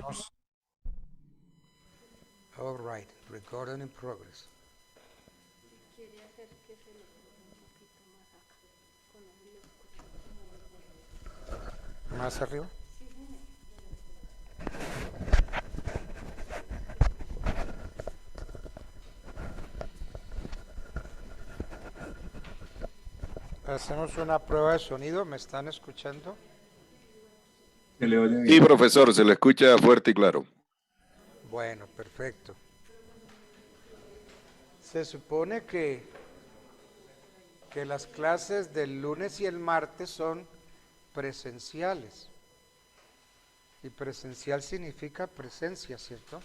Hacemos. All right, recording in progress. Más arriba. Hacemos una prueba de sonido. ¿Me están escuchando? Se le oye Sí, bien. profesor, se le escucha fuerte y claro. Bueno, perfecto. Se supone que las clases del lunes y el martes son presenciales. Y presencial significa presencia, ¿cierto?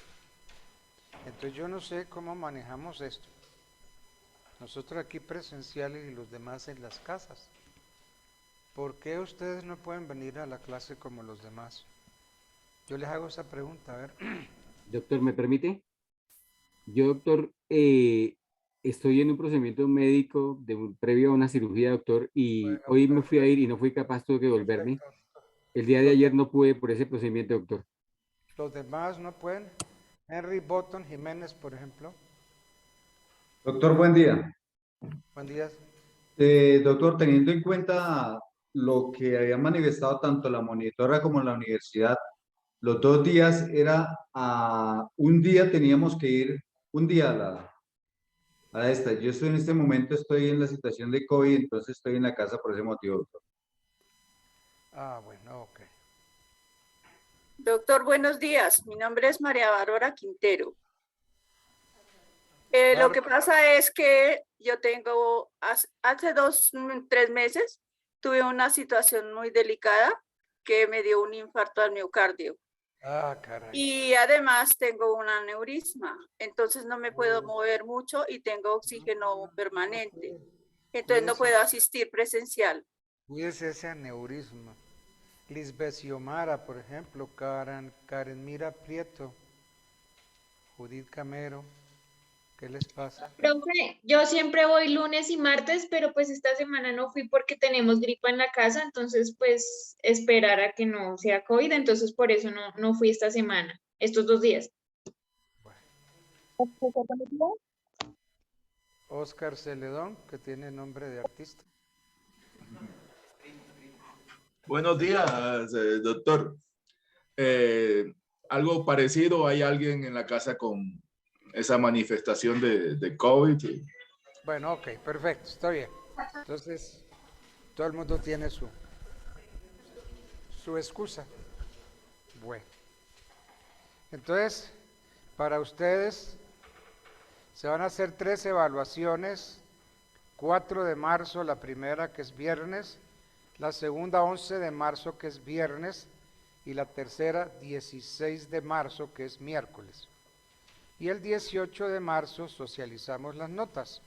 Entonces yo no sé cómo manejamos esto. Nosotros aquí presenciales y los demás en las casas. ¿Por qué ustedes no pueden venir a la clase como los demás? Yo les hago esa pregunta, a ver. Doctor, ¿me permite? Yo, doctor, estoy en un procedimiento médico previo a una cirugía, doctor, y Bueno, hoy me fui a ir perfecto, y no fui capaz, tuve que volverme. perfecto. El día de Los, ayer de- no pude por ese procedimiento, doctor. los demás no pueden. Henry Button Jiménez, por ejemplo. Doctor, buen día. Buen día. Doctor, teniendo en cuenta lo que había manifestado tanto la monitora como la universidad, los 2 días era un día teníamos que ir, un día a esta. Yo estoy en este momento, estoy en la situación de COVID, entonces estoy en la casa por ese motivo, doctor. Ah, bueno, ok. Doctor, buenos días. Mi nombre es María Bárbara Quintero. Lo que Bárbara. pasa es que yo tengo, hace 3 meses, tuve una situación muy delicada que me dio un infarto al miocardio. Ah, caray. Y además tengo un aneurisma, entonces no me puedo mover mucho y tengo oxígeno permanente. Entonces no Cuídese, puedo asistir presencial. cuídese ese aneurisma. Lisbeth Xiomara, por ejemplo, Karen Mira Prieto, Judith Camero, ¿qué les pasa? Profe, yo siempre voy lunes y martes, pero pues esta semana no fui porque tenemos gripa en la casa, entonces pues esperar a que no sea COVID, entonces por eso no fui esta semana, estos 2 días. Bueno, Oscar Celedón, que tiene nombre de artista. Buenos días, doctor. Eh, Algo parecido, ¿hay alguien en la casa con esa manifestación de COVID? Bueno, ok, perfecto, está bien. Entonces, todo el mundo tiene su excusa. Bueno, entonces, para ustedes se van a hacer 3 evaluaciones. 4 de marzo, la primera que es viernes, la segunda 11 de marzo que es viernes y la tercera 16 de marzo que es miércoles. Y el 18 de marzo socializamos las notas.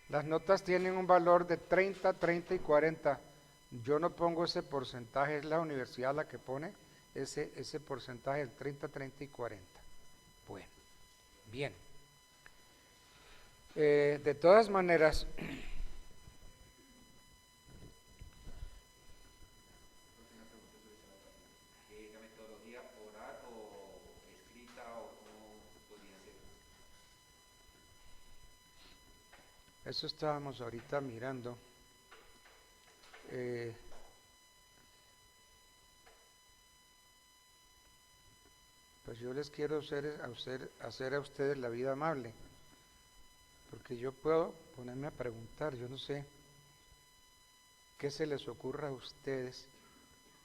Las notas tienen un valor de 30, 30 y 40. Yo no pongo ese porcentaje, es la universidad la que pone ese porcentaje del 30, 30 y 40. Bueno, bien. De todas maneras, eso estábamos ahorita mirando. Pues yo les quiero hacer a ustedes la vida amable, porque yo puedo ponerme a preguntar, yo no sé qué se les ocurra a ustedes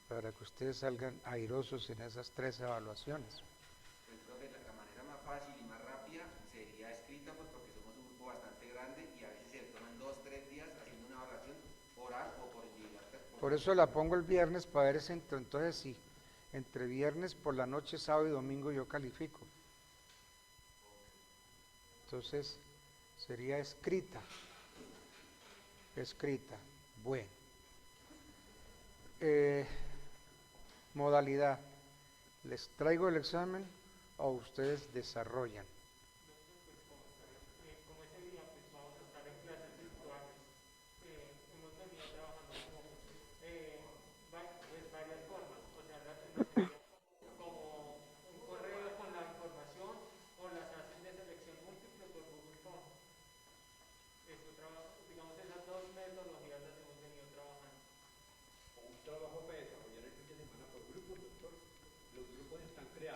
para que ustedes salgan airosos en esas 3 evaluaciones. Pues, profe, la manera más fácil y más rápida sería escrita, pues porque somos un grupo bastante grande y a veces se toman 2, 3 días haciendo una evaluación oral o por individual. Por eso la pongo el viernes para ver si entonces sí, entre viernes por la noche, sábado y domingo yo califico. Entonces sería escrita. Escrita. Bueno. Modalidad. ¿Les traigo el examen o ustedes desarrollan? Como ese día pues vamos a estar en clases virtuales, hemos venido trabajando como pues, varias formas, o sea, no sería como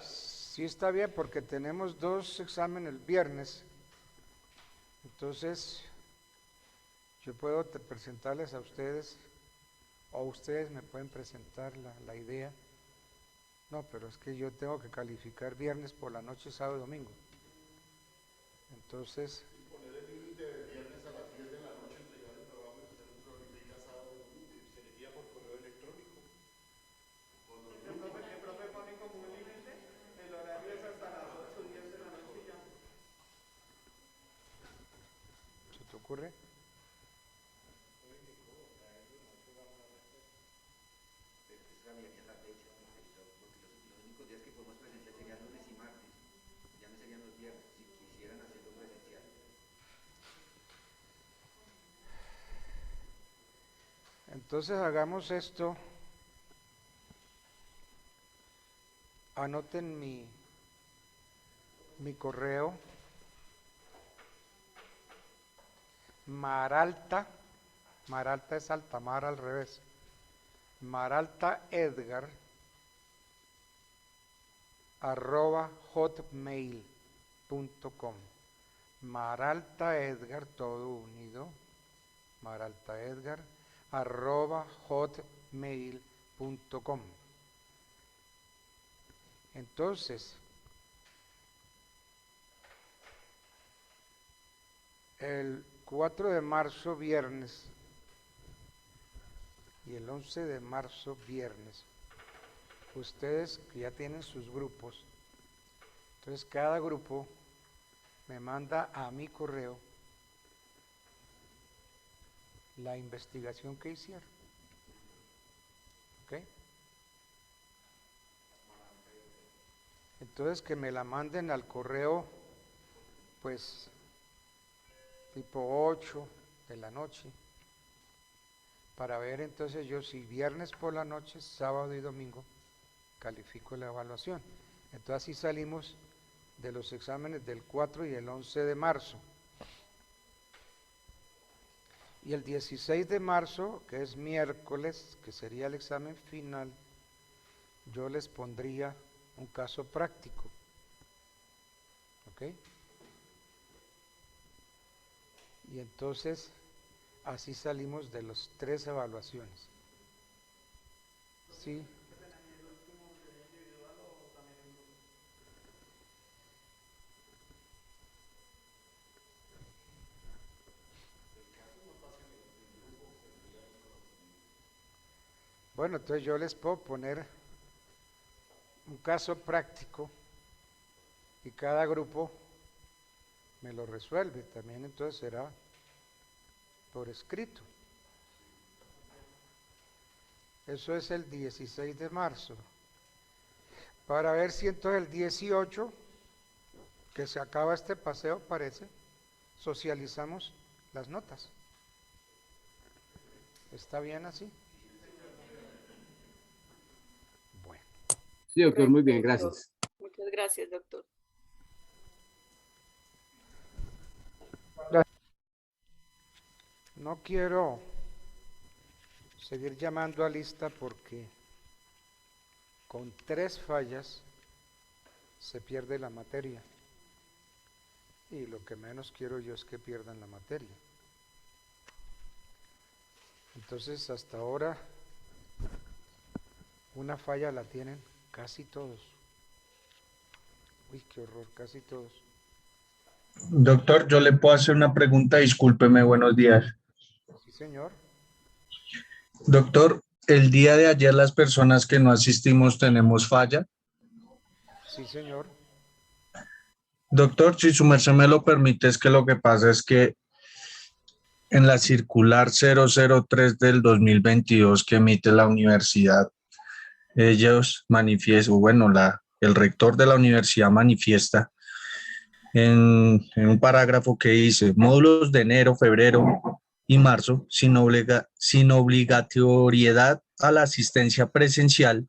Sí está bien porque tenemos 2 exámenes el viernes. Entonces, yo puedo presentarles a ustedes o ustedes me pueden presentar la idea. No, pero es que yo tengo que calificar viernes por la noche, sábado y domingo. Entonces, ¿se te ocurre? Esa cambiaría la fecha, porque los únicos días que podemos presenciar serían lunes y martes, ya no serían los viernes, si quisieran hacerlo presencial. Entonces hagamos esto. Anoten mi correo. Maralta es Altamar al revés. maraltaedgar@hotmail.com. Maraltaedgar, todo unido. maraltaedgar@hotmail.com. Entonces, el 4 de marzo viernes y el 11 de marzo viernes, ustedes que ya tienen sus grupos, entonces cada grupo me manda a mi correo la investigación que hicieron. ¿Ok? Entonces que me la manden al correo, pues, tipo 8 de la noche, para ver entonces yo si viernes por la noche, sábado y domingo, califico la evaluación. Entonces así salimos de los exámenes del 4 y el 11 de marzo. Y el 16 de marzo, que es miércoles, que sería el examen final, yo les pondría un caso práctico. ¿Ok? Y entonces, así salimos de las 3 evaluaciones. ¿Sí? Bueno, entonces yo les puedo poner un caso práctico y cada grupo me lo resuelve. También entonces será por escrito. Eso es el 16 de marzo. Para ver si entonces el 18, que se acaba este paseo, parece, socializamos las notas. ¿Está bien así? Bueno. Sí, doctor, muy bien, gracias. Muchas gracias, doctor. No quiero seguir llamando a lista porque con 3 fallas se pierde la materia. Y lo que menos quiero yo es que pierdan la materia. Entonces, hasta ahora, una falla la tienen casi todos. Uy, qué horror, casi todos. Doctor, yo le puedo hacer una pregunta, discúlpeme, buenos días. Sí, señor. Doctor, el día de ayer las personas que no asistimos tenemos falla. Sí, señor. Doctor, si su merced me lo permite, es que lo que pasa es que en la circular 003 del 2022 que emite la universidad, ellos manifiestan, bueno, el rector de la universidad manifiesta en un parágrafo que dice módulos de enero, febrero y marzo sin obligatoriedad a la asistencia presencial,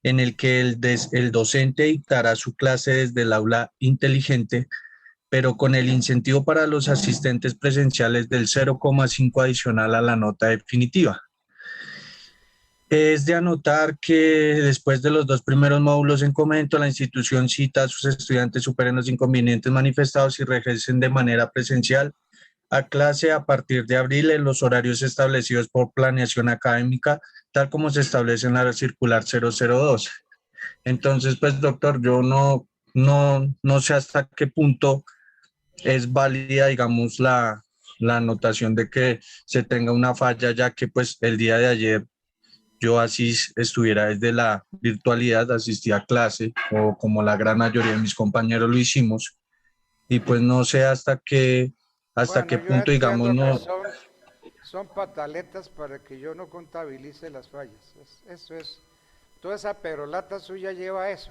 en el que el docente dictará su clase desde el aula inteligente, pero con el incentivo para los asistentes presenciales del 0,5 adicional a la nota definitiva. Es de anotar que después de los 2 primeros módulos en comento, la institución cita a sus estudiantes superen los inconvenientes manifestados y regresen de manera presencial a clase a partir de abril en los horarios establecidos por planeación académica, tal como se establece en la circular 002. Entonces, pues, doctor, yo no sé hasta qué punto es válida, digamos, la anotación de que se tenga una falla, ya que pues el día de ayer yo así estuviera desde la virtualidad, asistí a clase, o como la gran mayoría de mis compañeros lo hicimos, y pues no sé hasta qué Bueno, yo punto, digamos, entiendo que no. son pataletas para que yo no contabilice las fallas. Eso es, toda esa perolata suya lleva a eso.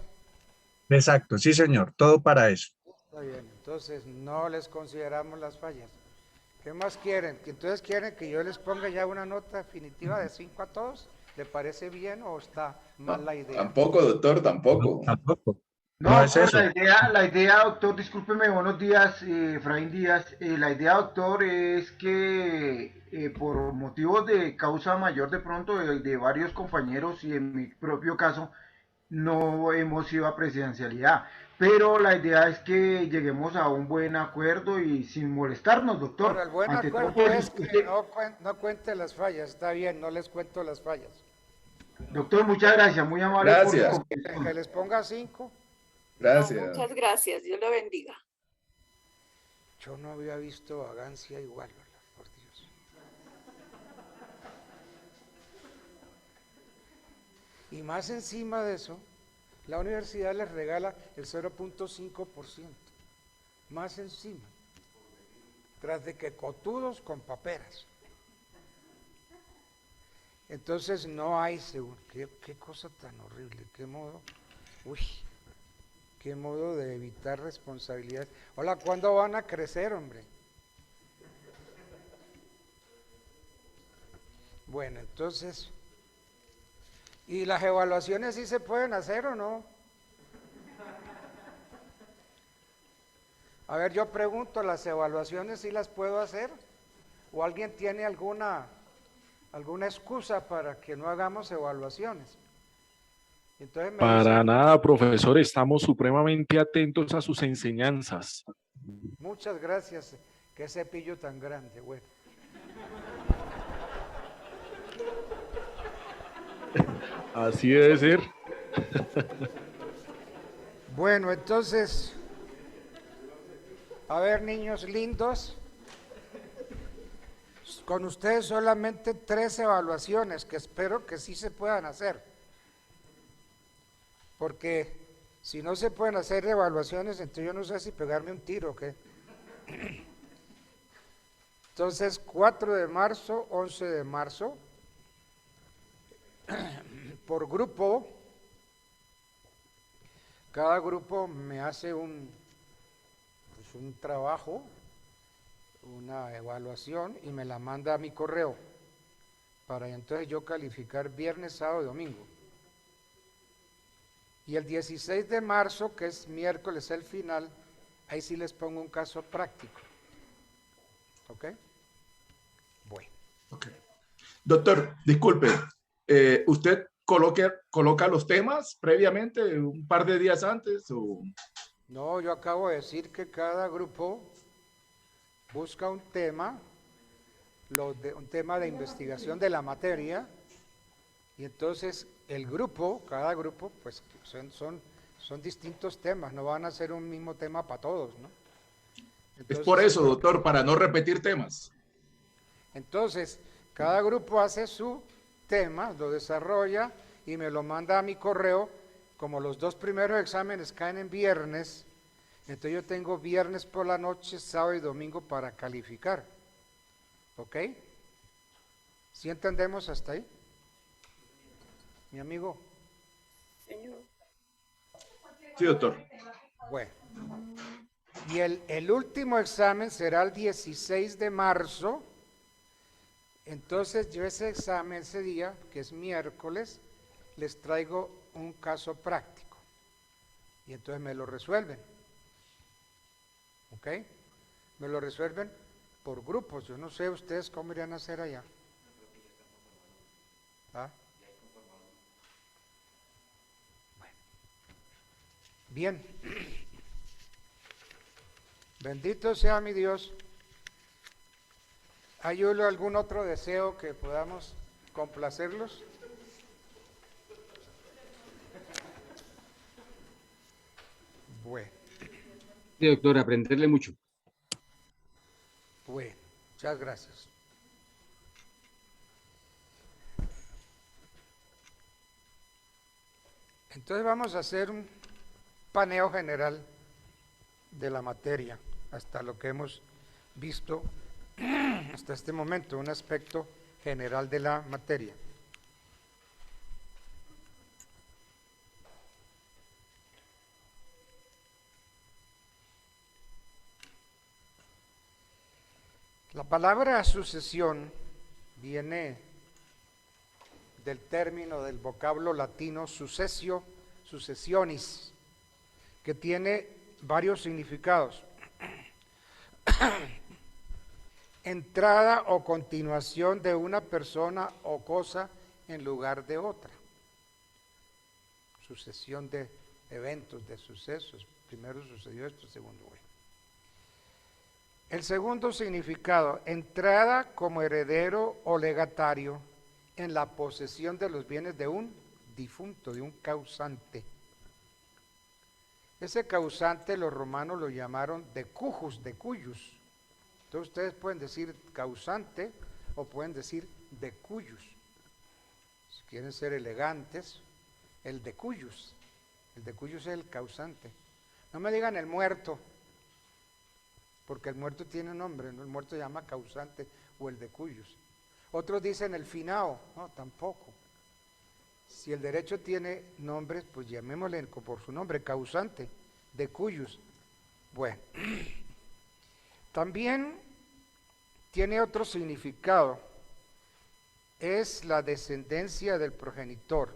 Exacto, sí, señor, todo para eso. Está bien, entonces no les consideramos las fallas. ¿Qué más quieren? ¿Que entonces quieren que yo les ponga ya una nota definitiva de 5 a todos? ¿Le parece bien o está mal la idea? Tampoco, doctor, tampoco. Tampoco. No, No es doctor, eso. la idea, doctor, discúlpeme, buenos días, Efraín Díaz. La idea, doctor, es que por motivos de causa mayor de pronto de varios compañeros y en mi propio caso, no hemos ido a presidencialidad. Pero la idea es que lleguemos a un buen acuerdo y sin molestarnos, doctor. Pero el buen Ante todo, acuerdo pues, es que no cuente las fallas, está bien, no les cuento las fallas. doctor, muchas gracias, muy amable por su Gracias. comprensión. Que les ponga 5. Gracias. Muchas gracias. Dios lo bendiga. Yo no había visto vagancia igual, ¿verdad? Por Dios. Y más encima de eso, la universidad les regala el 0.5%. Más encima. Tras de que cotudos con paperas. Entonces no hay seguro. Qué cosa tan horrible. Qué modo. Uy. Qué modo de evitar responsabilidades. Hola, ¿cuándo van a crecer, hombre? Bueno, entonces, ¿y las evaluaciones sí se pueden hacer o no? A ver, yo pregunto, ¿las evaluaciones sí las puedo hacer? ¿O alguien tiene alguna excusa para que no hagamos evaluaciones? Entonces me Para dicen, nada, profesor, estamos supremamente atentos a sus enseñanzas. muchas gracias, qué cepillo tan grande, bueno. Así debe ser. Bueno, entonces, a ver, niños lindos, con ustedes solamente 3 evaluaciones que espero que sí se puedan hacer. Porque si no se pueden hacer evaluaciones, entonces yo no sé si pegarme un tiro o qué. Entonces, 4 de marzo, 11 de marzo, por grupo, cada grupo me hace un trabajo, una evaluación y me la manda a mi correo para entonces yo calificar viernes, sábado y domingo. Y el 16 de marzo, que es miércoles el final, ahí sí les pongo un caso práctico. ¿Ok? Bueno. Okay. Doctor, disculpe, ¿usted coloca los temas previamente, un par de días antes? O... No, yo acabo de decir que cada grupo busca un tema, un tema de investigación de la materia, y entonces el grupo, cada grupo, pues son distintos temas, no van a ser un mismo tema para todos, ¿no? Entonces, es por eso, doctor, para no repetir temas. Entonces, cada grupo hace su tema, lo desarrolla y me lo manda a mi correo. Como los 2 primeros exámenes caen en viernes, entonces yo tengo viernes por la noche, sábado y domingo para calificar. ¿Ok? ¿Sí entendemos hasta ahí? Mi amigo. Señor. Sí, doctor. Bueno. Y el último examen será el 16 de marzo. Entonces yo ese examen, ese día, que es miércoles, les traigo un caso práctico. Y entonces me lo resuelven. ¿Ok? Me lo resuelven por grupos. Yo no sé ustedes cómo irían a hacer allá. ¿Ah? Bien. Bendito sea mi Dios. ¿Hay algún otro deseo que podamos complacerlos? Bueno, Sí, doctor, aprenderle mucho. bueno, muchas gracias. Entonces vamos a hacer un paneo general de la materia hasta lo que hemos visto hasta este momento, un aspecto general de la materia. La palabra sucesión viene del término del vocablo latino sucessio, successionis, que tiene varios significados. Entrada o continuación de una persona o cosa en lugar de otra. Sucesión de eventos, de sucesos. Primero sucedió esto, segundo, bueno. El segundo significado, entrada como heredero o legatario en la posesión de los bienes de un difunto, de un causante. Ese causante los romanos lo llamaron de cujus, de cuyus. Entonces ustedes pueden decir causante o pueden decir de cuyus. Si quieren ser elegantes, el de cuyus. El de cuyus es el causante. No me digan el muerto, porque el muerto tiene un nombre, ¿no? El muerto se llama causante o el de cuyus. Otros dicen el finao, no, tampoco. Si el derecho tiene nombres, pues llamémosle por su nombre, causante, de cuyus. Bueno, también tiene otro significado, es la descendencia del progenitor.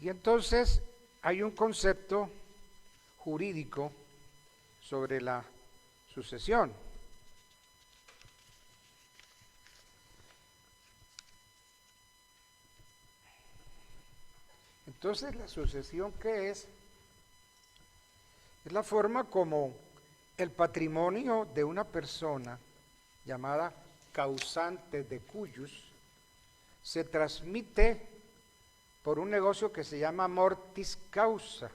Y entonces hay un concepto jurídico sobre la sucesión. Entonces, ¿la sucesión qué es? Es la forma como el patrimonio de una persona llamada causante de cuyus se transmite por un negocio que se llama mortis causa.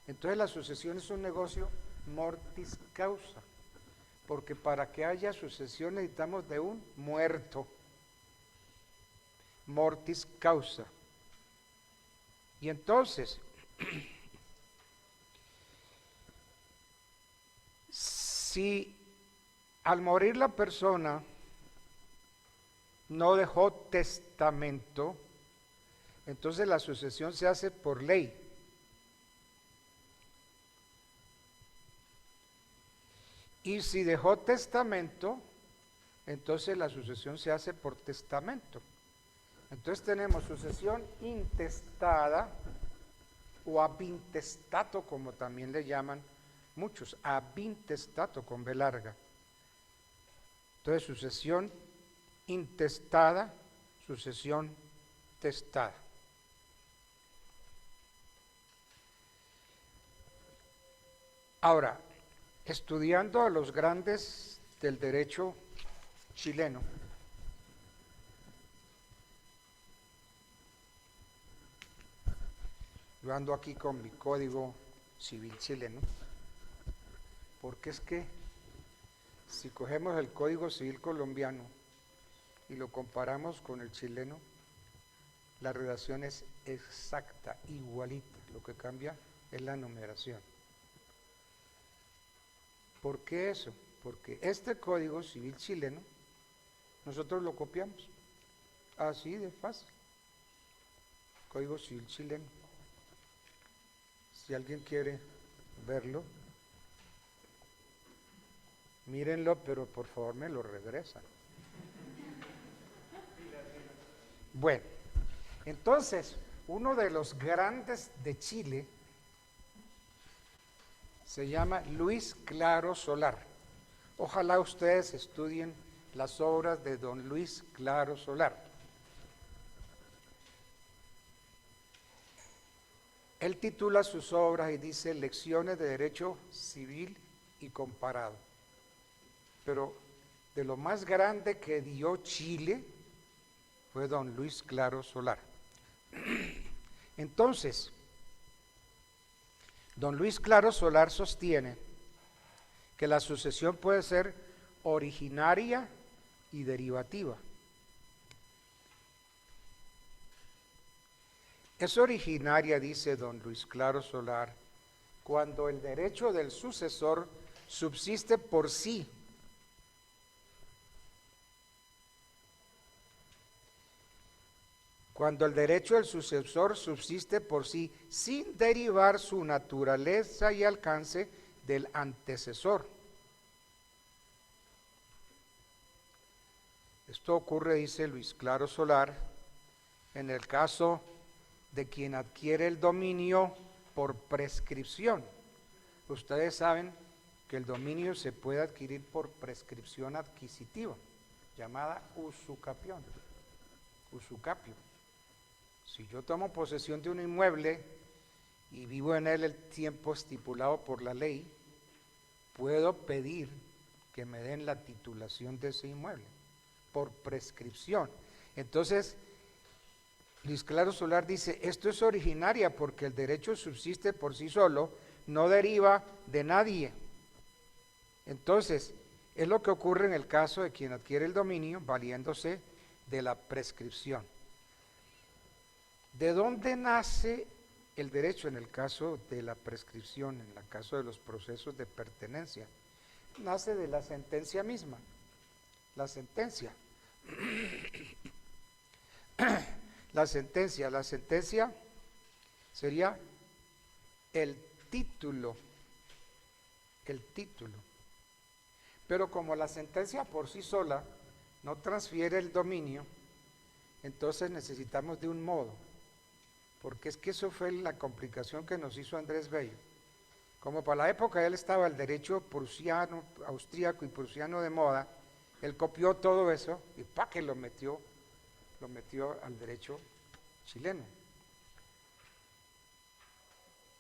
Entonces la sucesión es un negocio mortis causa, porque para que haya sucesión necesitamos de un muerto, mortis causa. Y entonces, si al morir la persona no dejó testamento, entonces la sucesión se hace por ley. Y si dejó testamento, entonces la sucesión se hace por testamento. Entonces tenemos sucesión intestada o abintestato, como también le llaman muchos, abintestato con B larga. Entonces sucesión intestada, sucesión testada. Ahora, estudiando a los grandes del derecho chileno, yo ando aquí con mi código civil chileno, porque es que si cogemos el código civil colombiano y lo comparamos con el chileno, la redacción es exacta, igualita, lo que cambia es la numeración. ¿Por qué eso? Porque este código civil chileno nosotros lo copiamos, así de fácil, código civil chileno. Si alguien quiere verlo, mírenlo, pero por favor me lo regresan. Bueno, entonces, uno de los grandes de Chile se llama Luis Claro Solar. Ojalá ustedes estudien las obras de don Luis Claro Solar. Él titula sus obras y dice Lecciones de Derecho Civil y Comparado. Pero de lo más grande que dio Chile fue don Luis Claro Solar. Entonces, don Luis Claro Solar sostiene que la sucesión puede ser originaria y derivativa. Es originaria, dice don Luis Claro Solar, cuando el derecho del sucesor subsiste por sí. Cuando el derecho del sucesor subsiste por sí, sin derivar su naturaleza y alcance del antecesor. Esto ocurre, dice Luis Claro Solar, en el caso de quien adquiere el dominio por prescripción. Ustedes saben que el dominio se puede adquirir por prescripción adquisitiva, llamada usucapio. Si yo tomo posesión de un inmueble y vivo en él el tiempo estipulado por la ley, puedo pedir que me den la titulación de ese inmueble por prescripción. Entonces, Luis Claro Solar dice, esto es originaria porque el derecho subsiste por sí solo, no deriva de nadie. Entonces, es lo que ocurre en el caso de quien adquiere el dominio valiéndose de la prescripción. ¿De dónde nace el derecho en el caso de la prescripción, en el caso de los procesos de pertenencia? Nace de la sentencia misma. La sentencia. La sentencia sería el título. Pero como la sentencia por sí sola no transfiere el dominio, entonces necesitamos de un modo. Porque es que eso fue la complicación que nos hizo Andrés Bello. Como para la época él estaba el derecho prusiano, austríaco y prusiano de moda, él copió todo eso y ¡pa! Que lo metió al derecho chileno.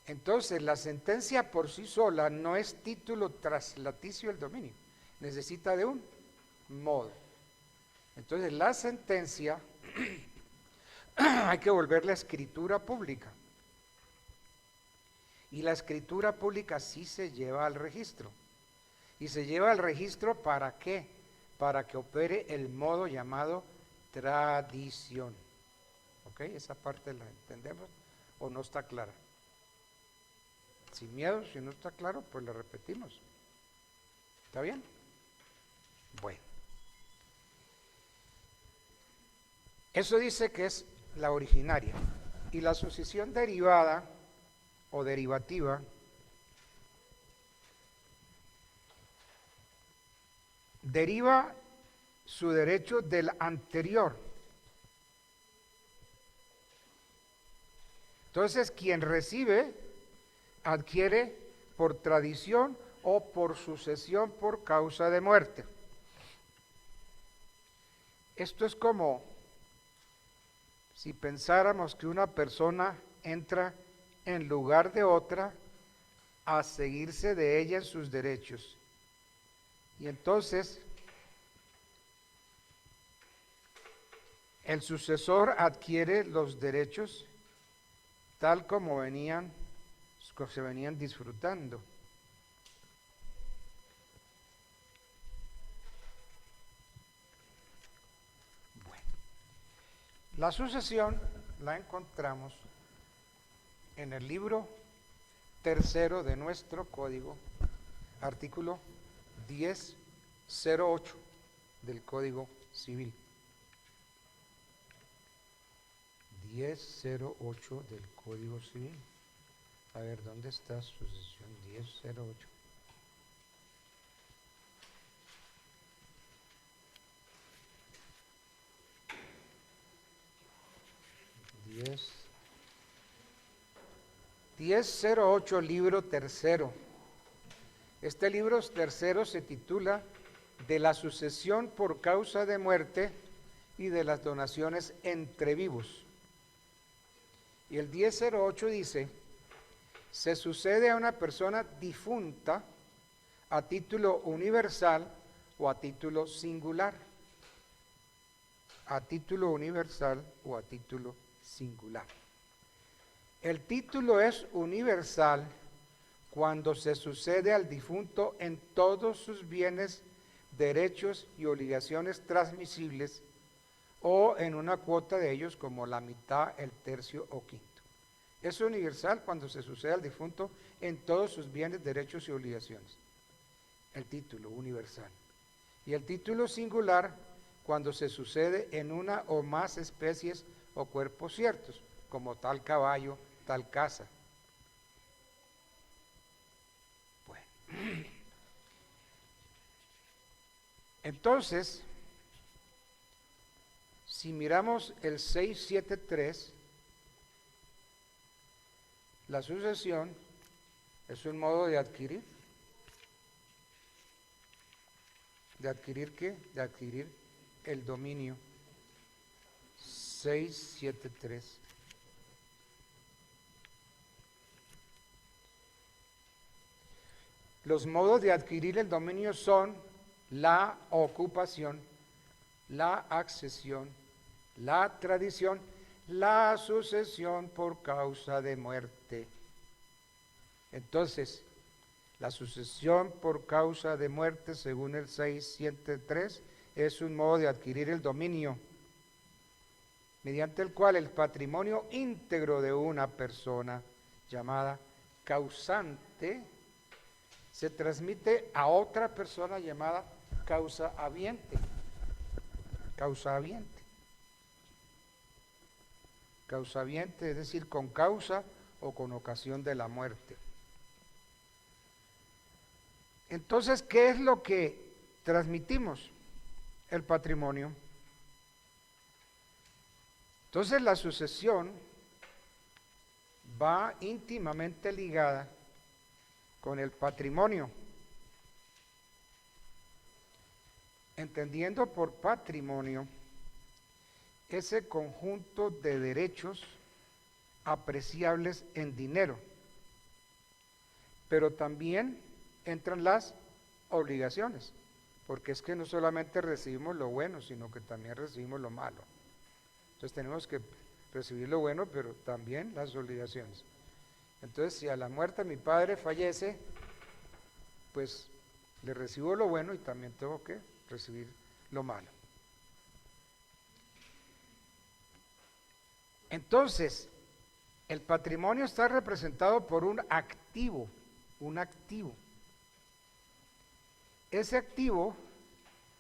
Entonces, la sentencia por sí sola no es título traslaticio del dominio, necesita de un modo. Entonces, la sentencia hay que volverla a escritura pública. Y la escritura pública sí se lleva al registro. ¿Y se lleva al registro para qué? Para que opere el modo llamado tradición. ¿Ok? Esa parte la entendemos o no está clara. Sin miedo, si no está claro, pues la repetimos. ¿Está bien? Bueno. Eso dice que es la originaria. Y la sucesión derivada o derivativa deriva su derecho del anterior. Entonces, quien recibe adquiere por tradición o por sucesión por causa de muerte. Esto es como si pensáramos que una persona entra en lugar de otra a seguirse de ella en sus derechos. Y entonces el sucesor adquiere los derechos tal como se venían disfrutando. Bueno, la sucesión la encontramos en el libro tercero de nuestro código, artículo 1008 del Código Civil. 1008 del Código Civil. A ver, ¿dónde está sucesión? 1008. Diez 1008, libro tercero. Este libro tercero se titula De la sucesión por causa de muerte y de las donaciones entre vivos. Y el 1008 dice, se sucede a una persona difunta a título universal o a título singular. A título universal o a título singular. El título es universal cuando se sucede al difunto en todos sus bienes, derechos y obligaciones transmisibles o en una cuota de ellos como la mitad, el tercio o quinto. Es universal cuando se sucede al difunto en todos sus bienes, derechos y obligaciones. El título universal. Y el título singular cuando se sucede en una o más especies o cuerpos ciertos, como tal caballo, tal casa. Bueno. Entonces, si miramos el 673, la sucesión es un modo de adquirir. ¿De adquirir qué? De adquirir el dominio. 673. Los modos de adquirir el dominio son la ocupación, la accesión, la tradición, la sucesión por causa de muerte. Entonces, la sucesión por causa de muerte, según el 673, es un modo de adquirir el dominio, mediante el cual el patrimonio íntegro de una persona llamada causante se transmite a otra persona llamada causa habiente. Causa habiente. Causa habiente, es decir, con causa o con ocasión de la muerte. Entonces, ¿qué es lo que transmitimos? El patrimonio. Entonces, la sucesión va íntimamente ligada con el patrimonio. Entendiendo por patrimonio ese conjunto de derechos apreciables en dinero, pero también entran las obligaciones, porque es que no solamente recibimos lo bueno, sino que también recibimos lo malo. Entonces tenemos que recibir lo bueno, pero también las obligaciones. Entonces, si a la muerte mi padre fallece, pues le recibo lo bueno y también tengo que recibir lo malo. Entonces, el patrimonio está representado por un activo, un activo. Ese activo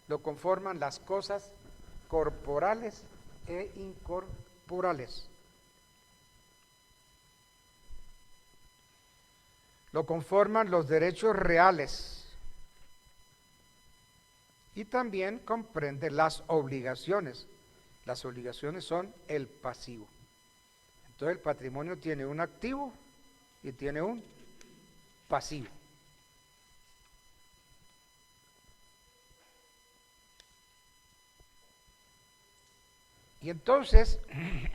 lo conforman las cosas corporales e incorporales. Lo conforman los derechos reales y también comprende las obligaciones. Las obligaciones son el pasivo. Entonces el patrimonio tiene un activo y tiene un pasivo. Y entonces,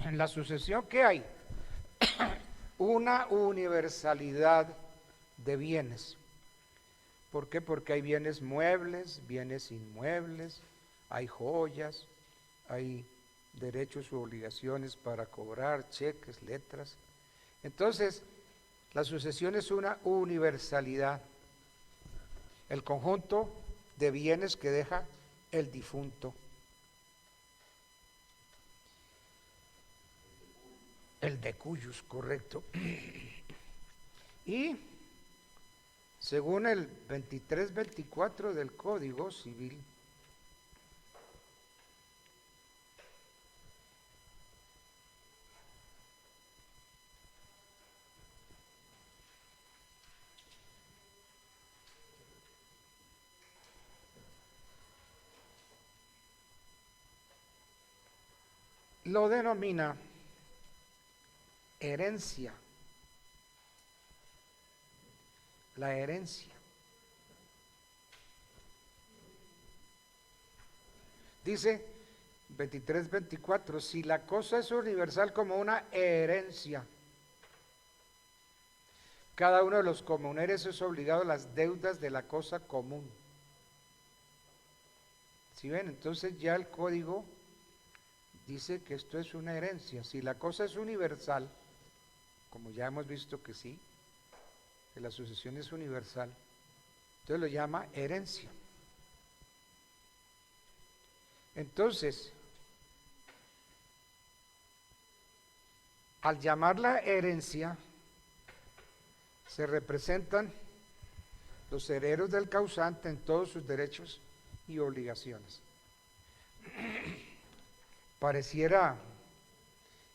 en la sucesión, ¿qué hay? Una universalidad de bienes. ¿Por qué? Porque hay bienes muebles, bienes inmuebles, hay joyas, hay derechos u obligaciones para cobrar, cheques, letras. Entonces, la sucesión es una universalidad, el conjunto de bienes que deja el difunto. El decuyus, correcto. Y según el 2324 del Código Civil, lo denomina herencia. La herencia. Dice 23-24, si la cosa es universal como una herencia, cada uno de los comuneros es obligado a las deudas de la cosa común. ¿Sí ven? Entonces ya el código dice que esto es una herencia. Si la cosa es universal, como ya hemos visto que sí, que la sucesión es universal, entonces lo llama herencia. Entonces, al llamarla herencia, se representan los herederos del causante en todos sus derechos y obligaciones. Pareciera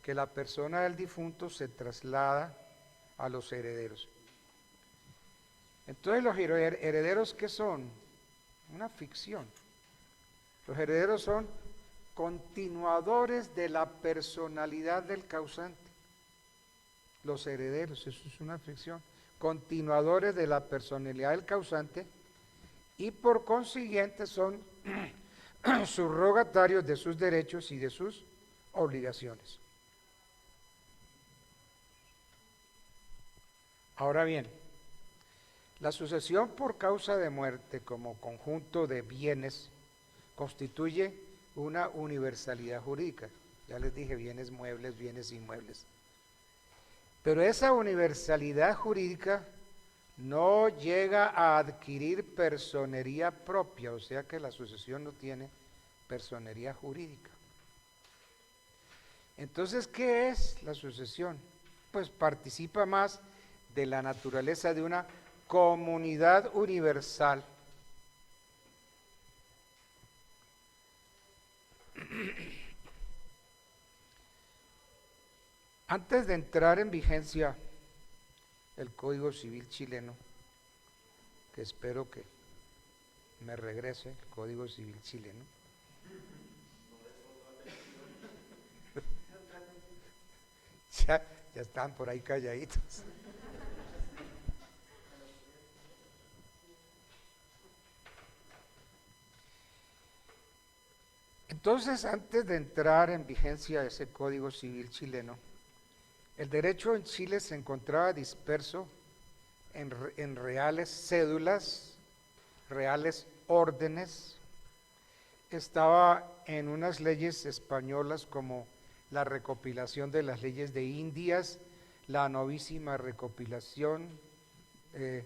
que la persona del difunto se traslada a los herederos. Entonces, ¿los herederos qué son? Una ficción. Los herederos son continuadores de la personalidad del causante. Los herederos, eso es una ficción. Continuadores de la personalidad del causante y por consiguiente son subrogatarios de sus derechos y de sus obligaciones. Ahora bien, la sucesión por causa de muerte como conjunto de bienes constituye una universalidad jurídica. Ya les dije, bienes muebles, bienes inmuebles. Pero esa universalidad jurídica no llega a adquirir personería propia, o sea que la sucesión no tiene personería jurídica. Entonces, ¿qué es la sucesión? Pues participa más de la naturaleza de una comunidad universal. Antes de entrar en vigencia el Código Civil chileno, que espero que me regrese el Código Civil chileno, ya están por ahí calladitos. Entonces, antes de entrar en vigencia ese Código Civil chileno, el derecho en Chile se encontraba disperso en reales cédulas, reales órdenes, estaba en unas leyes españolas como la recopilación de las leyes de Indias, la novísima recopilación de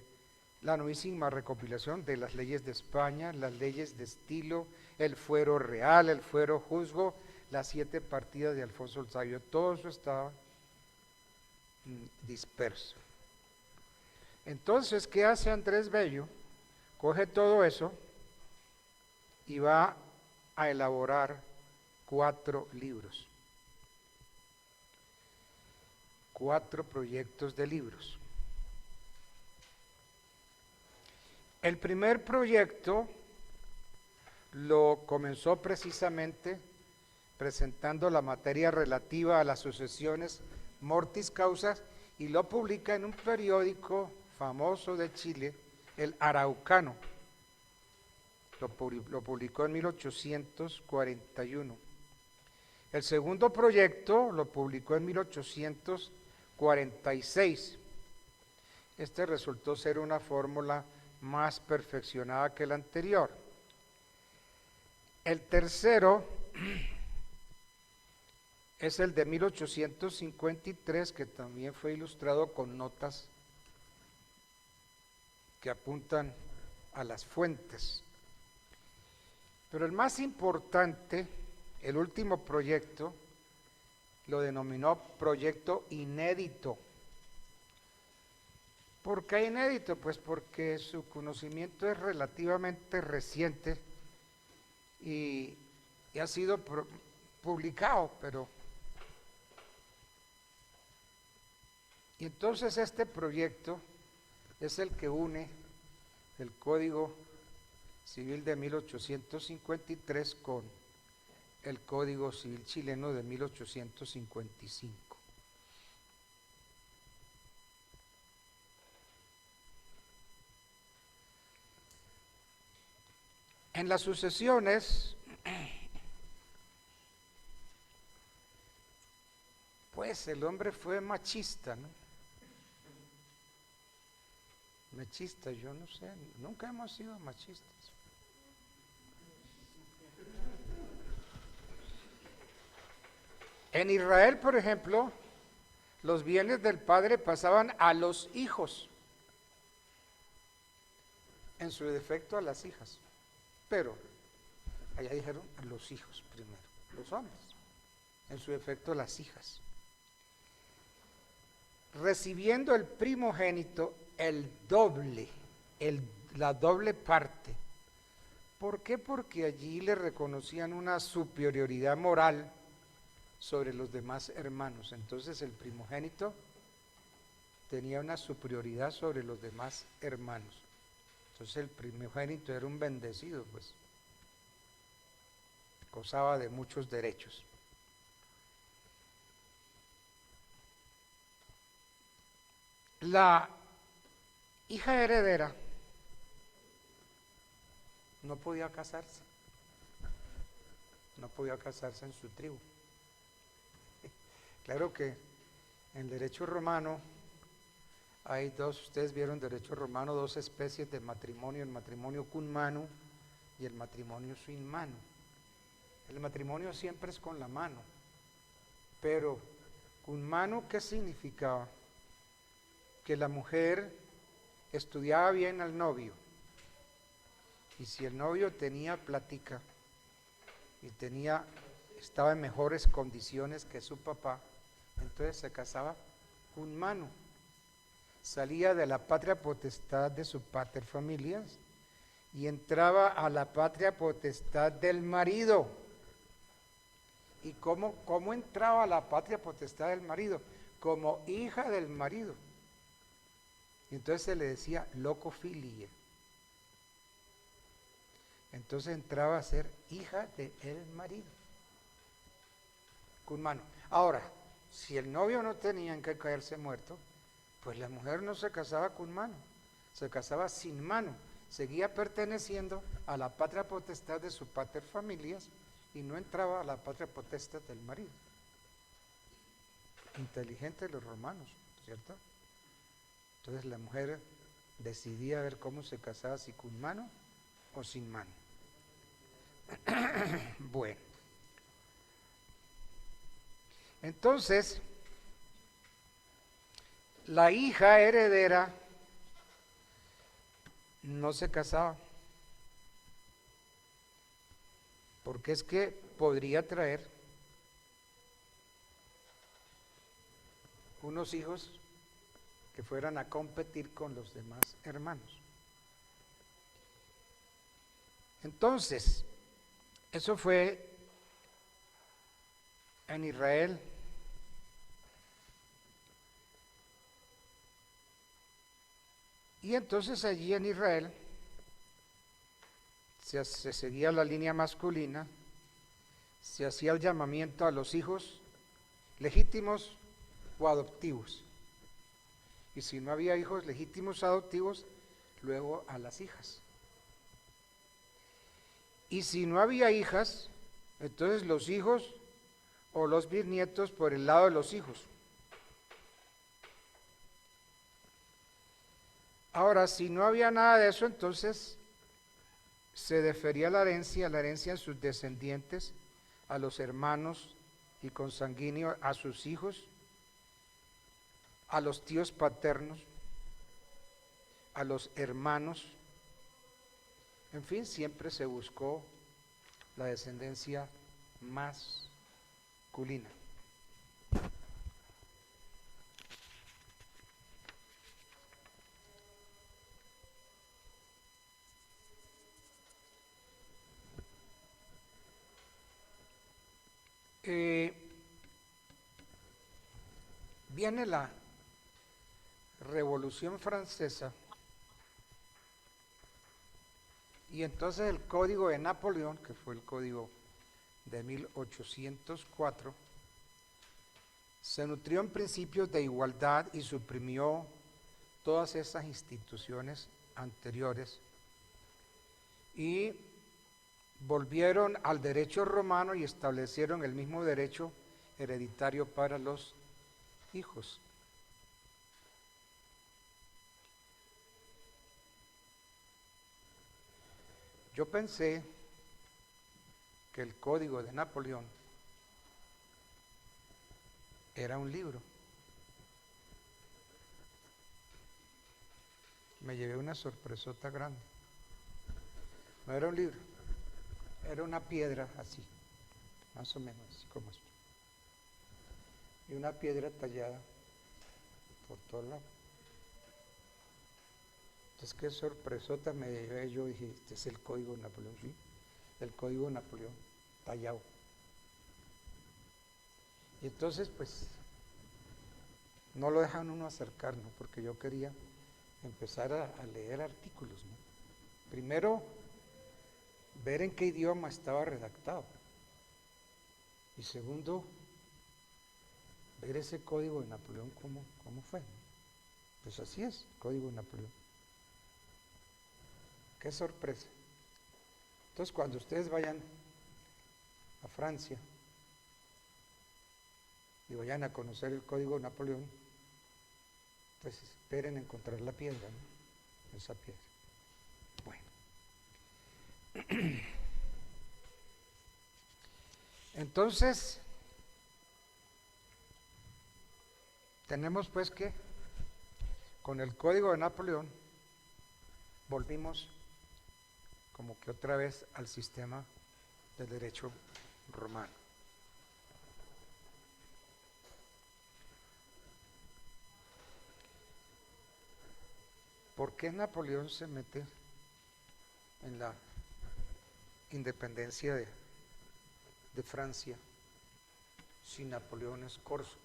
las leyes de España, las leyes de estilo, el fuero real, el fuero juzgo, las 7 partidas de Alfonso el Sabio, todo eso estaba disperso. Entonces, ¿qué hace Andrés Bello? Coge todo eso y va a elaborar 4 libros, 4 proyectos de libros. El primer proyecto lo comenzó precisamente presentando la materia relativa a las sucesiones mortis causas y lo publica en un periódico famoso de Chile, el Araucano. Lo publicó en 1841. El segundo proyecto lo publicó en 1846. Este resultó ser una fórmula más perfeccionada que el anterior. El tercero es el de 1853, que también fue ilustrado con notas que apuntan a las fuentes. Pero el más importante, el último proyecto, lo denominó proyecto inédito. ¿Por qué inédito? Pues porque su conocimiento es relativamente reciente y ha sido publicado, pero... Y entonces este proyecto es el que une el Código Civil de 1853 con el Código Civil chileno de 1855. En las sucesiones veces el hombre fue machista, ¿no? Machista, yo no sé, nunca hemos sido machistas. En Israel, por ejemplo, los bienes del padre pasaban a los hijos, en su defecto a las hijas, pero allá dijeron a los hijos primero, los hombres, en su defecto las hijas. Recibiendo el primogénito el doble, la doble parte. ¿Por qué? Porque allí le reconocían una superioridad moral sobre los demás hermanos. Entonces el primogénito tenía una superioridad sobre los demás hermanos. Entonces el primogénito era un bendecido, pues. Gozaba de muchos derechos. La hija heredera no podía casarse. No podía casarse en su tribu. Claro que en derecho romano hay dos, ustedes vieron derecho romano, dos especies de matrimonio, el matrimonio cum manu y el matrimonio sin mano. El matrimonio siempre es con la mano, pero cum manu, ¿qué significaba? Que la mujer estudiaba bien al novio, y si el novio tenía plática y estaba en mejores condiciones que su papá, entonces se casaba cum manu. Salía de la patria potestad de su pater familias y entraba a la patria potestad del marido. ¿Y cómo entraba a la patria potestad del marido? Como hija del marido. Y entonces se le decía locofilia. Entonces entraba a ser hija del marido. Cum manu. Ahora, si el novio no tenía en qué caerse muerto, pues la mujer no se casaba cum manu, se casaba sin mano, seguía perteneciendo a la patria potestad de su pater familias y no entraba a la patria potestad del marido. Inteligentes los romanos, ¿cierto? Entonces la mujer decidía ver cómo se casaba, si cum manu o sin mano. Bueno, entonces la hija heredera no se casaba, porque es que podría traer unos hijos que fueran a competir con los demás hermanos. Entonces, eso fue en Israel. Y entonces allí en Israel se seguía la línea masculina, se hacía el llamamiento a los hijos legítimos o adoptivos. Y si no había hijos legítimos o adoptivos, luego a las hijas. Y si no había hijas, entonces los hijos o los bisnietos por el lado de los hijos. Ahora, si no había nada de eso, entonces se defería la herencia en sus descendientes, a los hermanos y consanguíneos, a sus hijos, a los tíos paternos, a los hermanos. En fin, siempre se buscó la descendencia masculina. Viene la Revolución Francesa y entonces el Código de Napoleón, que fue el código de 1804, se nutrió en principios de igualdad y suprimió todas esas instituciones anteriores y volvieron al derecho romano y establecieron el mismo derecho hereditario para los hijos. Yo pensé que el Código de Napoleón era un libro. Me llevé una sorpresota grande. No era un libro, era una piedra así, más o menos así como esto. Y una piedra tallada por todos lados. Entonces, qué sorpresota me llevé. Yo dije, este es el Código de Napoleón, sí, el Código de Napoleón, tallado. Y entonces, pues, no lo dejan uno acercarnos, porque yo quería empezar a leer artículos, ¿no? Primero, ver en qué idioma estaba redactado. Y segundo, ver ese Código de Napoleón cómo fue. Pues así es, Código de Napoleón. Qué sorpresa. Entonces, cuando ustedes vayan a Francia y vayan a conocer el Código de Napoleón, pues esperen encontrar la piedra, ¿no? Esa piedra. Bueno. Entonces, tenemos pues que con el Código de Napoleón volvimos como que otra vez al sistema del derecho romano. ¿Por qué Napoleón se mete en la independencia de Francia si Napoleón es corso?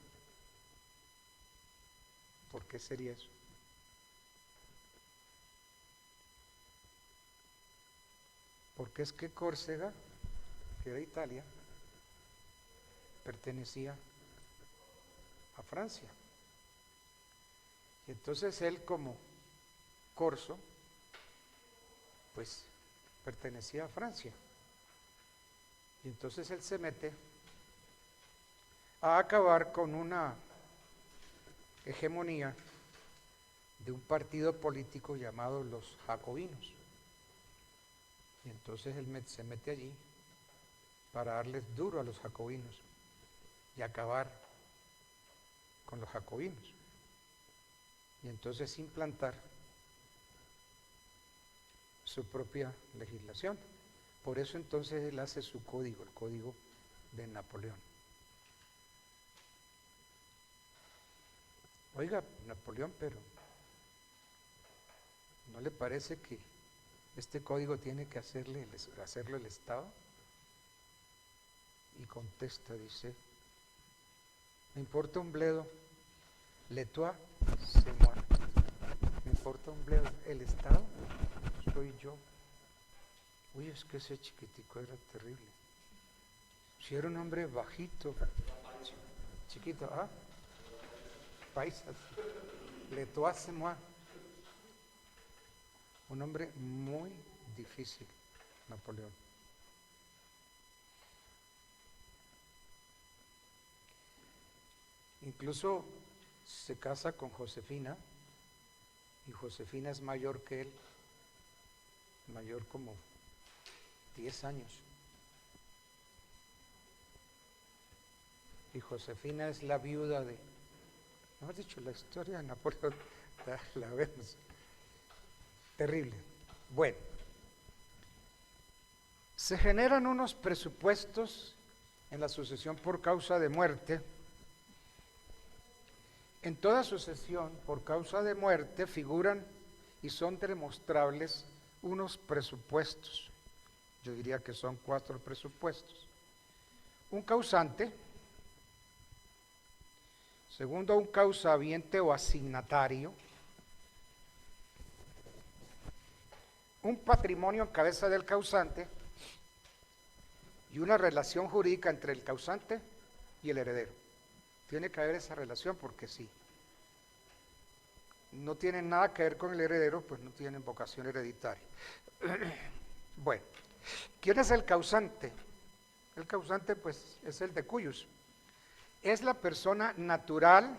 ¿Por qué sería eso? Porque es que Córcega, que era Italia, pertenecía a Francia. Y entonces él, como corso, pues pertenecía a Francia. Y entonces él se mete a acabar con una hegemonía de un partido político llamado los jacobinos. Y entonces él se mete allí para darles duro a los jacobinos y acabar con los jacobinos. Y entonces implantar su propia legislación. Por eso entonces él hace su código, el Código de Napoleón. Oiga, Napoleón, pero ¿no le parece que este código tiene que hacerlo el Estado? Y contesta, dice, me importa un bledo, le toi, c'est moi. Me importa un bledo, el Estado soy yo. Uy, es que ese chiquitico era terrible. Si era un hombre bajito, chiquito, paisas, le toi, c'est moi. Un hombre muy difícil, Napoleón. Incluso se casa con Josefina, y Josefina es mayor que él, mayor como 10 años. Y Josefina es la viuda de, no has dicho la historia de Napoleón, la vemos. Terrible. Bueno, se generan unos presupuestos en la sucesión por causa de muerte. En toda sucesión por causa de muerte figuran y son demostrables unos presupuestos. Yo diría que son 4 presupuestos. Un causante, segundo, un causahabiente o asignatario, un patrimonio en cabeza del causante y una relación jurídica entre el causante y el heredero. Tiene que haber esa relación porque si no tienen nada que ver con el heredero, pues no tienen vocación hereditaria. Bueno, ¿quién es el causante? El causante pues es el de cuyos. Es la persona natural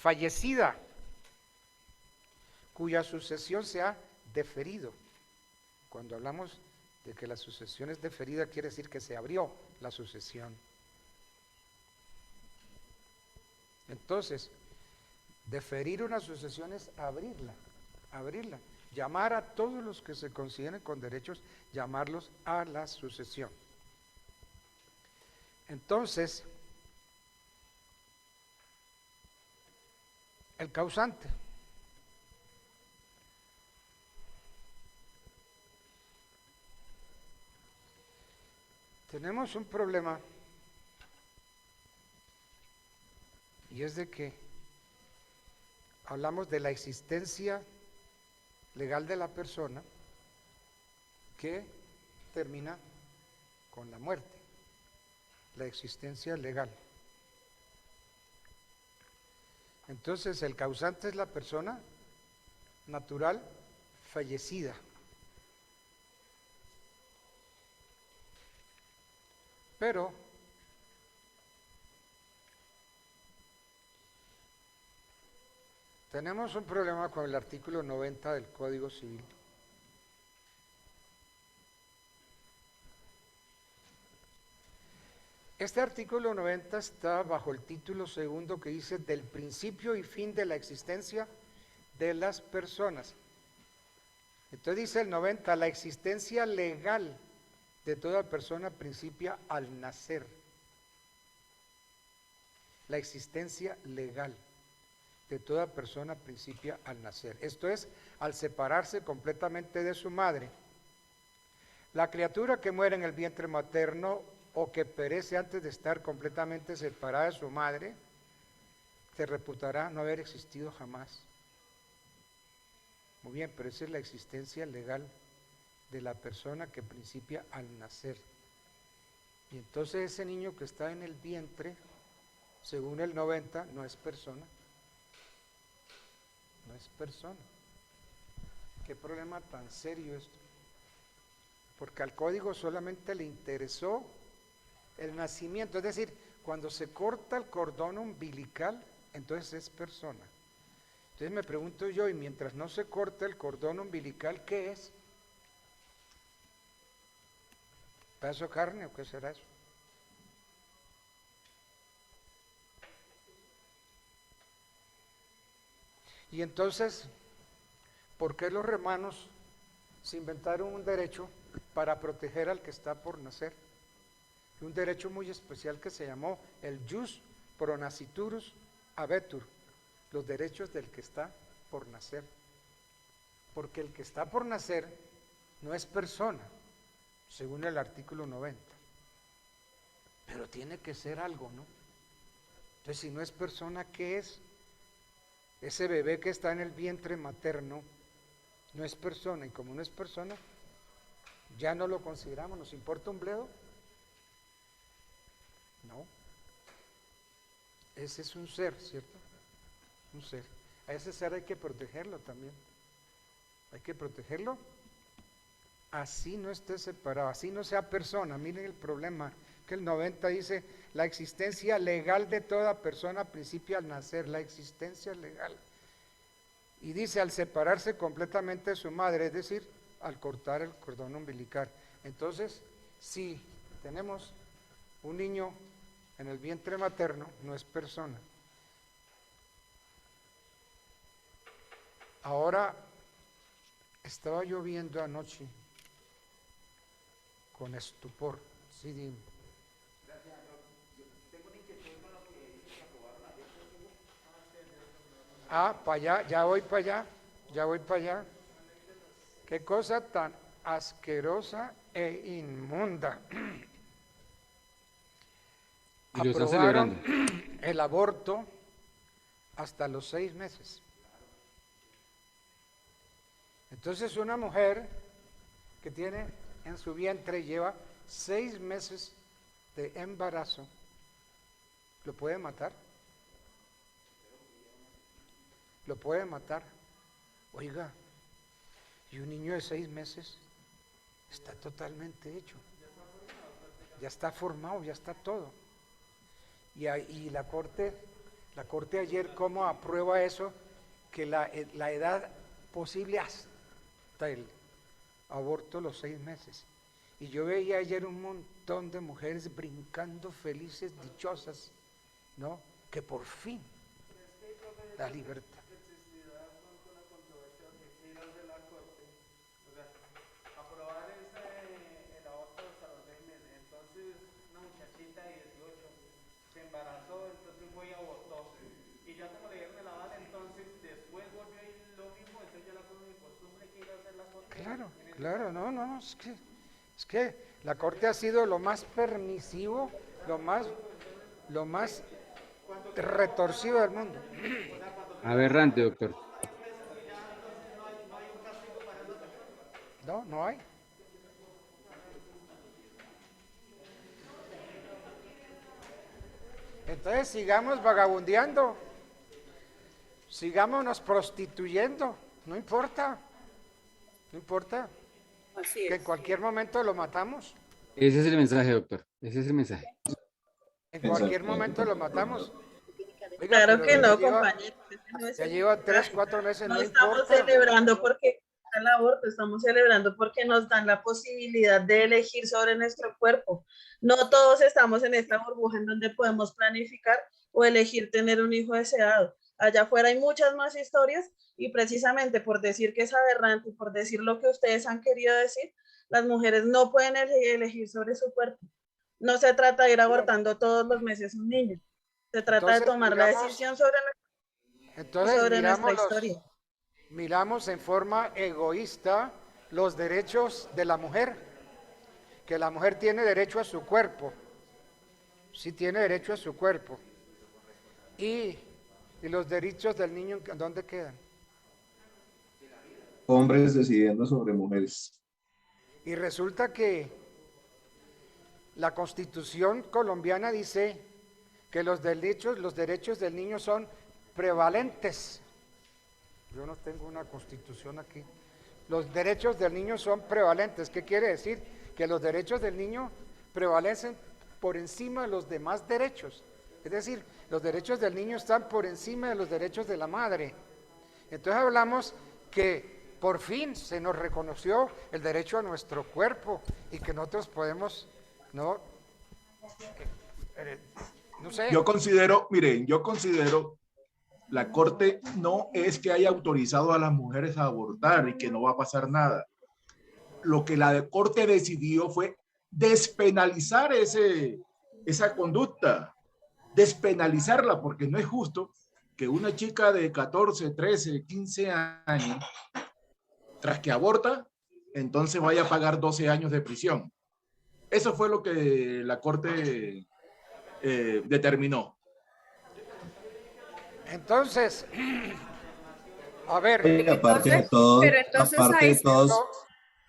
fallecida, cuya sucesión se ha deferido. Cuando hablamos de que la sucesión es deferida, quiere decir que se abrió la sucesión. Entonces, deferir una sucesión es abrirla, abrirla. Llamar a todos los que se consideren con derechos, llamarlos a la sucesión. Entonces, el causante. Tenemos un problema y es de que hablamos de la existencia legal de la persona que termina con la muerte, la existencia legal. Entonces el causante es la persona natural fallecida. Pero tenemos un problema con el artículo 90 del Código Civil. Este artículo 90 está bajo el título segundo que dice del principio y fin de la existencia de las personas. Entonces dice el 90, la existencia legal de toda persona principia al nacer. La existencia legal de toda persona principia al nacer. Esto es, al separarse completamente de su madre. La criatura que muere en el vientre materno o que perece antes de estar completamente separada de su madre, se reputará no haber existido jamás. Muy bien, pero esa es la existencia legal de la persona que principia al nacer. Y entonces ese niño que está en el vientre, según el 90, no es persona. No es persona. Qué problema tan serio esto. Porque al código solamente le interesó el nacimiento, es decir, cuando se corta el cordón umbilical, entonces es persona. Entonces me pregunto yo, y mientras no se corta el cordón umbilical, ¿qué es? ¿Pedazo de carne o qué será eso? Y entonces, ¿por qué los romanos se inventaron un derecho para proteger al que está por nacer? Un derecho muy especial que se llamó el jus pro nasciturus habetur, los derechos del que está por nacer. Porque el que está por nacer no es persona, según el artículo 90, pero tiene que ser algo, ¿no? Entonces, si no es persona, ¿qué es? Ese bebé que está en el vientre materno no es persona, y como no es persona, ya no lo consideramos. ¿Nos importa un bledo? No. Ese es un ser, ¿cierto? Un ser. A ese ser hay que protegerlo también. Hay que protegerlo. Así no esté separado, así no sea persona. Miren el problema, que el 90 dice, la existencia legal de toda persona principia al nacer, la existencia legal. Y dice, al separarse completamente de su madre, es decir, al cortar el cordón umbilical. Entonces, si tenemos un niño en el vientre materno, no es persona. Ahora, estaba yo viendo anoche con estupor. Sí, dime. Gracias, doctor. Yo tengo una inquietud con lo que dice que aprobaron ayer. Para allá, ya voy para allá, ya voy para allá. Qué cosa tan asquerosa e inmunda. Y lo está Aprobaron celebrando. el aborto hasta los 6 meses. Entonces una mujer que tiene en su vientre, lleva 6 meses de embarazo, ¿lo puede matar? Lo puede matar. Oiga, y un niño de 6 meses está totalmente hecho. Ya está formado, ya está todo. Y la Corte La Corte ayer, ¿cómo aprueba eso? Que la edad posible hasta el aborto, los 6 meses. Y yo veía ayer un montón de mujeres brincando felices, dichosas, ¿no? Que por fin la libertad. Claro, claro, no, es que la Corte ha sido lo más permisivo, lo más retorcido del mundo. Aberrante, doctor. No hay. Entonces sigamos vagabundeando, sigámonos prostituyendo, no importa. No importa, Así que es. en cualquier momento lo matamos. Ese es el mensaje, doctor. Ese es el mensaje. En cualquier momento lo matamos. Oiga, Claro pero que ya no, lleva- compañeros. ese no es Ya el lleva mensaje. 3, 4 meses, No no estamos importa. celebrando porque el aborto, estamos celebrando porque nos dan la posibilidad de elegir sobre nuestro cuerpo. No todos estamos en esta burbuja en donde podemos planificar o elegir tener un hijo deseado. Allá afuera hay muchas más historias y precisamente por decir que es aberrante y por decir lo que ustedes han querido decir, las mujeres no pueden elegir sobre su cuerpo. No se trata de ir abortando todos los meses un niño. Se trata de Entonces, tomar la digamos, decisión sobre Entonces nuestra historia. miramos en forma egoísta los derechos de la mujer, que la mujer tiene derecho a su cuerpo, sí tiene derecho a su cuerpo. Y los derechos del niño, ¿dónde quedan? Hombres decidiendo sobre mujeres. Y resulta que la Constitución colombiana dice que los derechos del niño son prevalentes. Yo no tengo una Constitución aquí. Los derechos del niño son prevalentes. ¿Qué quiere decir? Que los derechos del niño prevalecen por encima de los demás derechos. Es decir, los derechos del niño están por encima de los derechos de la madre. Entonces hablamos que por fin se nos reconoció el derecho a nuestro cuerpo y que nosotros podemos, no sé. Yo considero, la Corte no es que haya autorizado a las mujeres a abortar y que no va a pasar nada. Lo que la Corte decidió fue despenalizar esa conducta, despenalizarla, porque no es justo que una chica de 14, 13, 15 años, tras que aborta, entonces vaya a pagar 12 años de prisión. Eso fue lo que la Corte determinó. Entonces, a ver, Y aparte de todo, pero entonces aparte ahí de todos,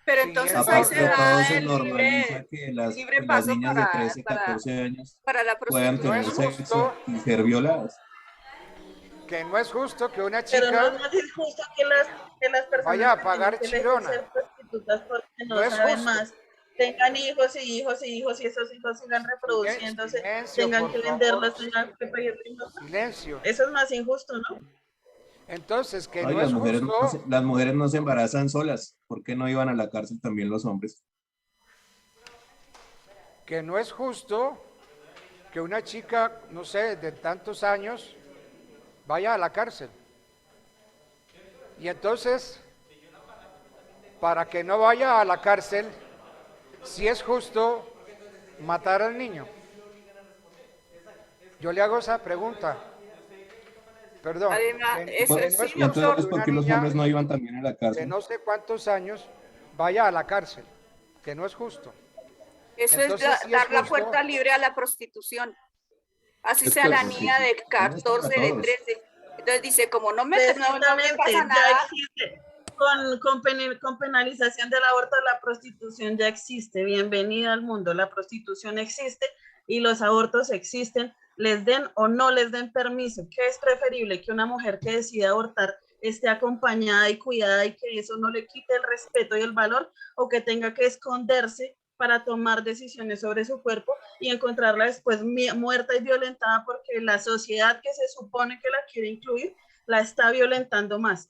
Pero entonces ahí aparte se de todo, da se el normaliza que las libre paso niñas de 13, 14 años para la puedan prostitución. tener sexo y ser violadas. que no es justo que una Pero no chica es más injusto que las personas vaya a que pagar tienen que elegir chirona. ser prostitutas porque no, No es saben justo. más, tengan hijos y hijos y hijos y esos hijos sigan reproduciéndose, Silencio, tengan por que favor. venderlos, tengan que pedir limosna. Silencio. Eso es más injusto, ¿no? Entonces, que Ay, no es justo, las mujeres no se embarazan solas. ¿Por qué no iban a la cárcel también los hombres? que no es justo que una chica, no sé, de tantos años vaya a la cárcel. Y entonces, para que no vaya a la cárcel, si es justo matar al niño. Yo le hago esa pregunta. Perdón. Además, que eso no es es Y entonces, justo que ¿por una qué los niña hombres no iban también a la de cárcel? no sé cuántos años vaya a la cárcel, que no es justo. Eso Entonces, es sí es dar la justo. puerta libre a la prostitución. Así Es sea que la sí, niña sí. de Eso es para 14, de todos. 13. Entonces dice, como no me Precisamente, pasa ya nada, existe. Con penalización del aborto, la prostitución ya existe. Bienvenida al mundo. La prostitución existe y los abortos existen, les den o no les den permiso. ¿Qué es preferible? Que una mujer que decida abortar esté acompañada y cuidada y que eso no le quite el respeto y el valor, o que tenga que esconderse para tomar decisiones sobre su cuerpo y encontrarla después muerta y violentada porque la sociedad que se supone que la quiere incluir la está violentando más.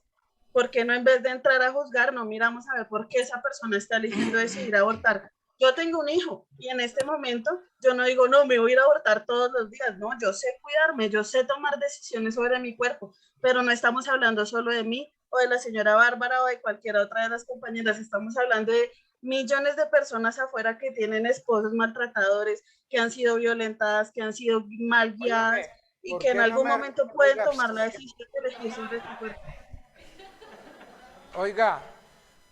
¿Por qué no, en vez de entrar a juzgar, no miramos a ver por qué esa persona está eligiendo decidir abortar? Yo tengo un hijo y en este momento yo no digo, no, me voy a ir a abortar todos los días. No, yo sé cuidarme, yo sé tomar decisiones sobre mi cuerpo, pero no estamos hablando solo de mí o de la señora Bárbara o de cualquier otra de las compañeras. Estamos hablando de millones de personas afuera que tienen esposos maltratadores, que han sido violentadas, que han sido mal guiadas y que en algún momento pueden tomar la decisión de elegir sobre su cuerpo. Oiga,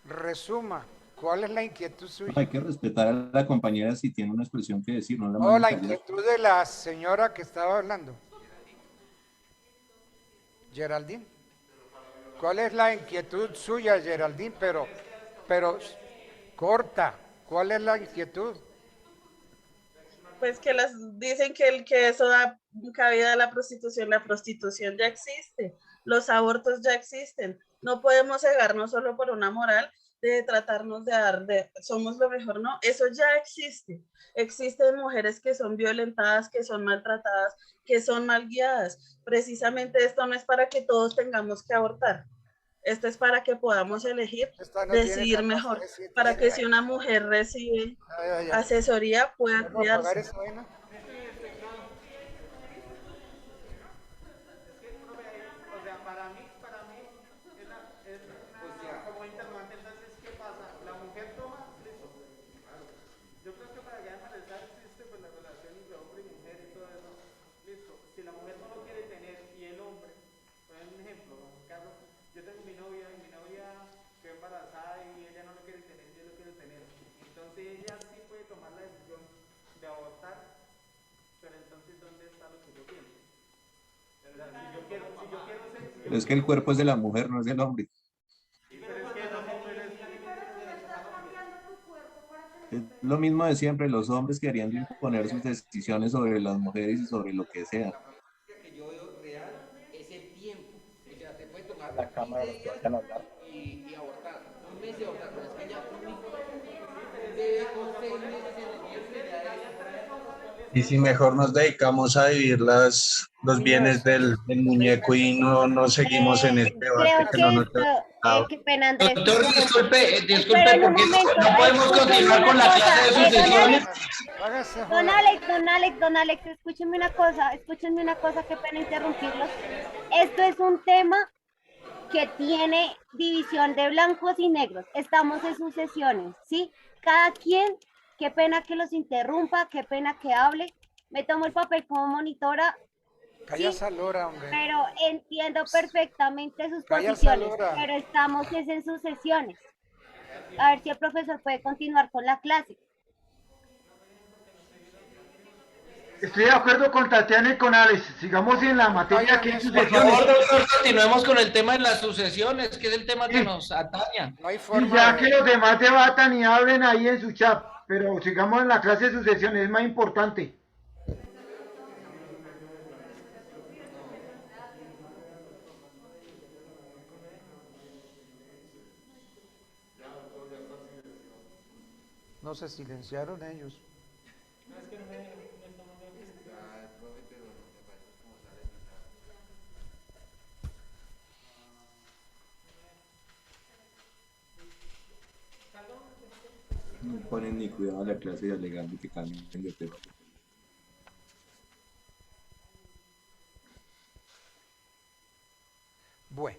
resuma, ¿cuál es la inquietud suya? Hay que respetar a la compañera si tiene una expresión que decir, no la Oh, manden la callar. inquietud de la señora que estaba hablando. Geraldine. ¿Cuál es la inquietud suya, Geraldine? Pero corta. ¿Cuál es la inquietud? Pues que las dicen que eso da cabida a la prostitución ya existe, los abortos ya existen, no podemos cegarnos solo por una moral de tratarnos de dar, de somos lo mejor, no, eso ya existe, existen mujeres que son violentadas, que son maltratadas, que son mal guiadas, precisamente esto no es para que todos tengamos que abortar, esto es para que podamos elegir, decidir mejor, para que si una mujer recibe asesoría pueda cuidarse. Como interrogante, entonces, ¿qué pasa? La mujer toma, listo. Yo creo que para ya analizar existe pues la relación entre hombre y mujer y todo eso. Listo. Si la mujer no lo quiere tener y el hombre, por un ejemplo, Carlos, yo tengo mi novia quedó embarazada y ella no lo quiere tener, yo lo quiero tener. Entonces ella sí puede tomar la decisión de abortar, pero entonces ¿dónde está lo que yo pienso? Si yo quiero ser, Pero es que el cuerpo es de la mujer, no es del hombre. Es lo mismo de siempre, los hombres querían imponer sus decisiones sobre las mujeres y sobre lo que sea. Que yo veo real es el tiempo. O sea, te puede tomar La cámara, 15 días y abortar. Un mes y abortar. Pero es que ya un hijo debe con 6 meses en el vientre ya es. Y si mejor nos dedicamos a vivir los bienes del muñeco y no seguimos en este debate Creo que no que nos esto, qué pena, Andrés. Doctor, disculpe, Pero un porque momento, no podemos continuar con la clase de sucesiones. Don Alex, escúchenme una cosa, qué pena interrumpirlos. Esto es un tema que tiene división de blancos y negros. Estamos en sucesiones, ¿sí? Cada quien, qué pena que los interrumpa, qué pena que hable. Me tomo el papel como monitora. Calla sí, Salora, hombre. pero entiendo perfectamente sus Calla posiciones, Salora. pero estamos en sucesiones. A ver si el profesor puede continuar con la clase. Estoy de acuerdo con Tatiana y con Alex. Sigamos en la materia que es Por sucesiones. favor, doctor, continuemos con el tema de las sucesiones, que es el tema que nos ataña. Y ya que los demás debatan y hablen ahí en su chat, pero sigamos en la clase de sucesiones, es más importante. No se silenciaron ellos. No ponen ni cuidado a la clase y alegando que cambien de tema. Bueno.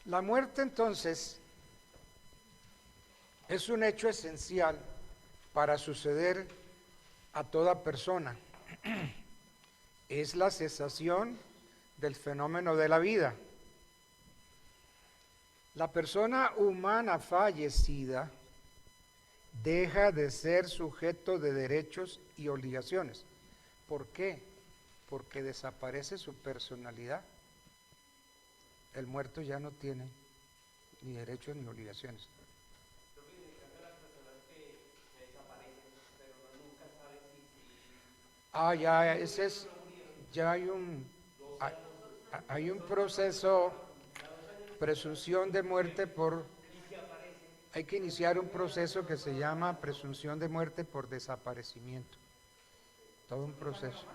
La muerte entonces es un hecho esencial para suceder a toda persona. Es la cesación del fenómeno de la vida. La persona humana fallecida deja de ser sujeto de derechos y obligaciones. ¿Por qué? Porque desaparece su personalidad. El muerto ya no tiene ni derechos ni obligaciones. Ah, ya, ese es, ya hay un, hay un proceso, presunción de muerte por, hay que iniciar un proceso que se llama presunción de muerte por desaparecimiento. Todo un proceso.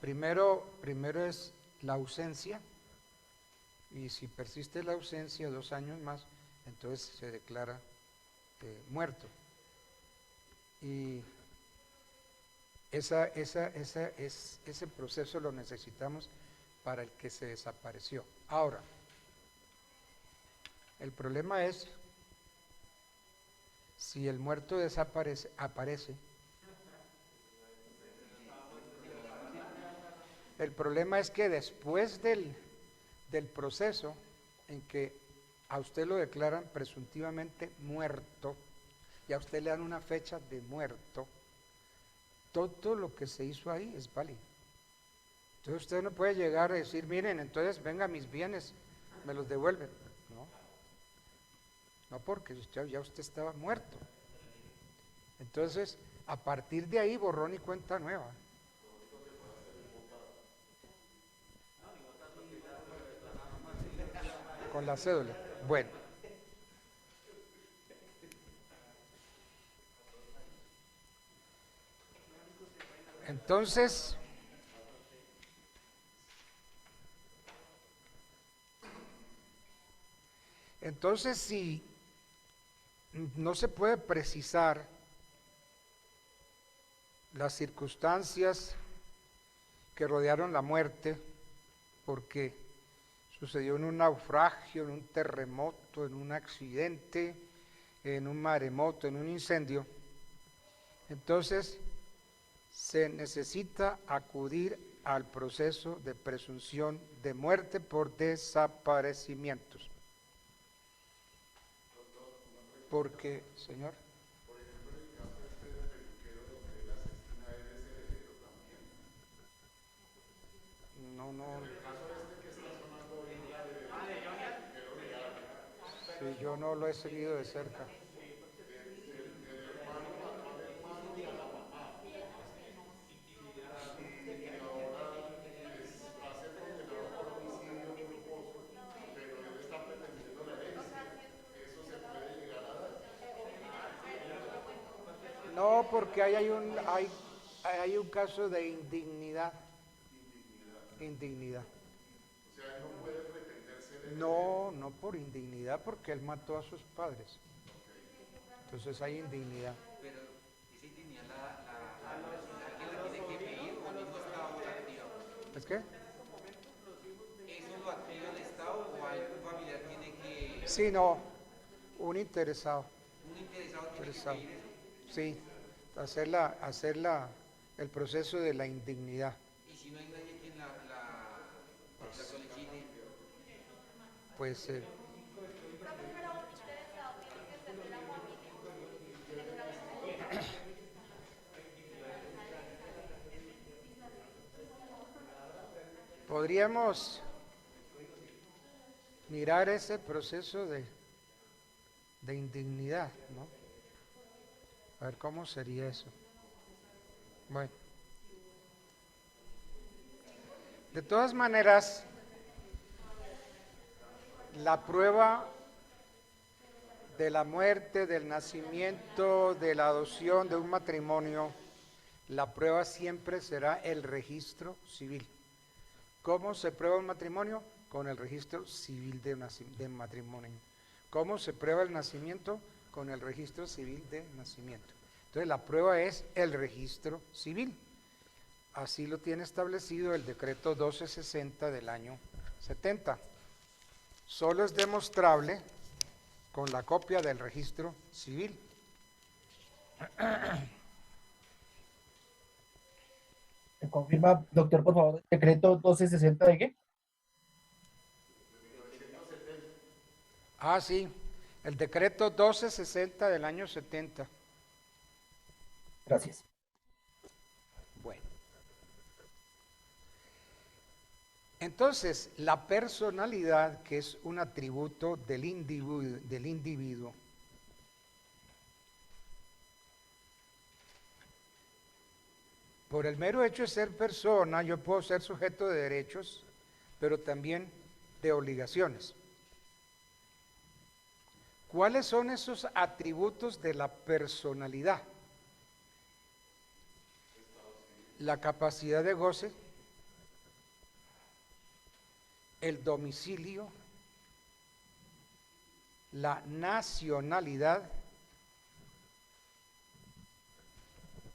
Primero es la ausencia, y si persiste la ausencia 2 años más, entonces se declara muerto. Y ese proceso lo necesitamos para el que se desapareció. Ahora, el problema es si el muerto aparece. El problema es que después del proceso en que a usted lo declaran presuntivamente muerto y a usted le dan una fecha de muerto, todo lo que se hizo ahí es válido. Entonces usted no puede llegar a decir, miren, entonces venga mis bienes, me los devuelven. No, porque ya usted estaba muerto. Entonces, a partir de ahí, borrón y cuenta nueva. Con la cédula. Bueno. Entonces, si no se puede precisar las circunstancias que rodearon la muerte, porque sucedió en un naufragio, en un terremoto, en un accidente, en un maremoto, en un incendio, entonces se necesita acudir al proceso de presunción de muerte por desaparecimientos. Porque, señor. No. Sí, yo no lo he seguido de cerca. No, porque hay un caso de indignidad. Indignidad. O sea, él no puede pretenderse. No por indignidad, porque él mató a sus padres. Entonces hay indignidad. Pero esa indignidad ¿alguien la tiene que pedir o el mismo Estado la activa? ¿Es qué? ¿Eso lo activa el Estado o algún familiar tiene que...? Sí, no, un interesado. ¿Un interesado tiene que pedir eso? Sí, hacer el proceso de la indignidad. ¿Y si no hay nadie quien la solicite? Pues podríamos mirar ese proceso de indignidad, ¿no? A ver cómo sería eso. Bueno. De todas maneras, la prueba de la muerte, del nacimiento, de la adopción, de un matrimonio, la prueba siempre será el registro civil. ¿Cómo se prueba un matrimonio? Con el registro civil de matrimonio. ¿Cómo se prueba el nacimiento? Con el registro civil de nacimiento. Entonces la prueba es el registro civil. Así lo tiene establecido el decreto 1260 del año 70. Solo es demostrable con la copia del registro civil. ¿Me confirma, doctor, por favor, decreto 1260 de qué? Ah, sí, el decreto 1260 del año 70. Gracias. Bueno. Entonces, la personalidad, que es un atributo del individuo, por el mero hecho de ser persona, yo puedo ser sujeto de derechos, pero también de obligaciones. ¿Cuáles son esos atributos de la personalidad? La capacidad de goce, el domicilio, la nacionalidad,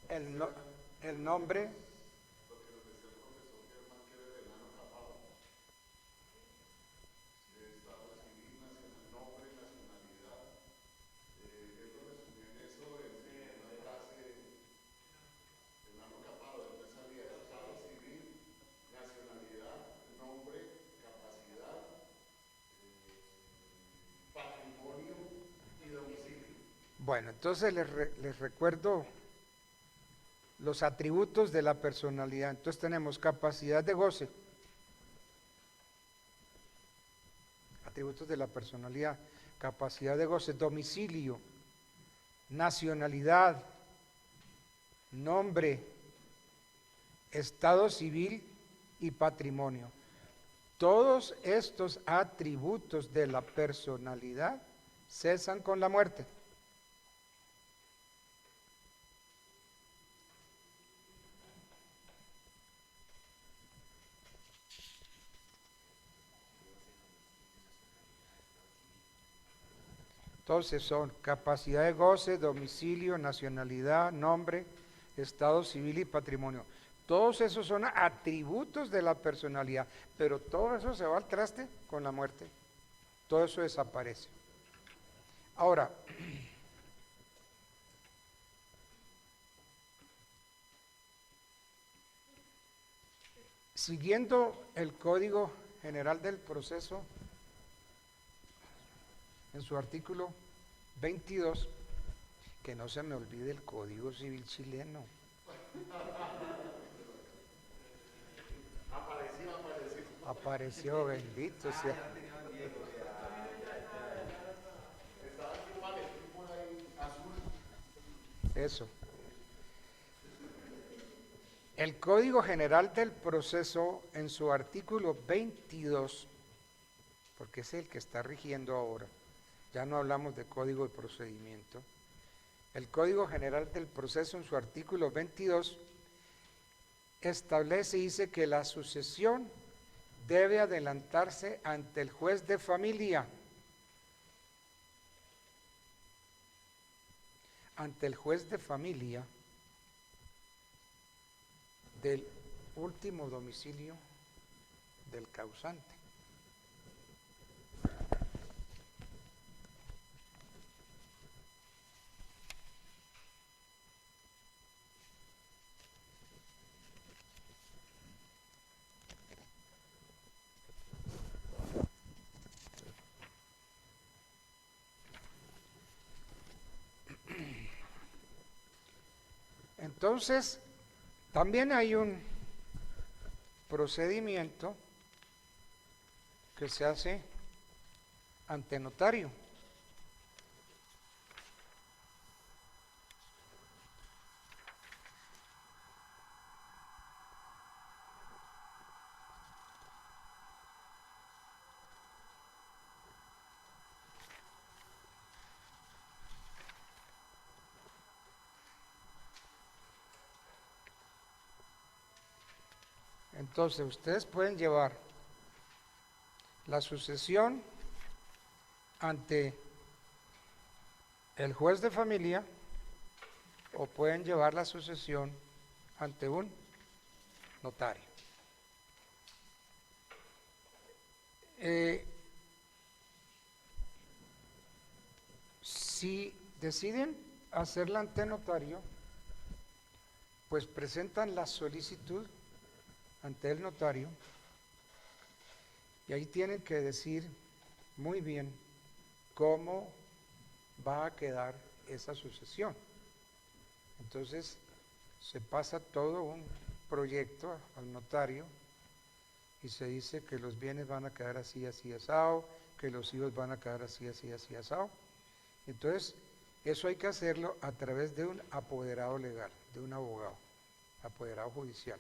el nombre, bueno, entonces les recuerdo los atributos de la personalidad. Entonces tenemos capacidad de goce, atributos de la personalidad, capacidad de goce, domicilio, nacionalidad, nombre, estado civil y patrimonio. Todos estos atributos de la personalidad cesan con la muerte. Entonces son capacidad de goce, domicilio, nacionalidad, nombre, estado civil y patrimonio. Todos esos son atributos de la personalidad, pero todo eso se va al traste con la muerte. Todo eso desaparece. Ahora, siguiendo el Código General del Proceso, en su artículo 22, que no se me olvide el Código Civil chileno. Apareció, bendito sea. Eso. El Código General del Proceso, en su artículo 22, porque es el que está rigiendo ahora, ya no hablamos de código de procedimiento. El Código General del Proceso, en su artículo 22, establece y dice que la sucesión debe adelantarse ante el juez de familia. Ante el juez de familia del último domicilio del causante. Entonces, también hay un procedimiento que se hace ante notario. Entonces, ustedes pueden llevar la sucesión ante el juez de familia o pueden llevar la sucesión ante un notario. Si deciden hacerla ante notario, pues presentan la solicitud ante el notario y ahí tienen que decir muy bien cómo va a quedar esa sucesión. Entonces se pasa todo un proyecto al notario y se dice que los bienes van a quedar así, así, asado, que los hijos van a quedar así, así, así, asado. Entonces eso hay que hacerlo a través de un apoderado legal, de un abogado, apoderado judicial.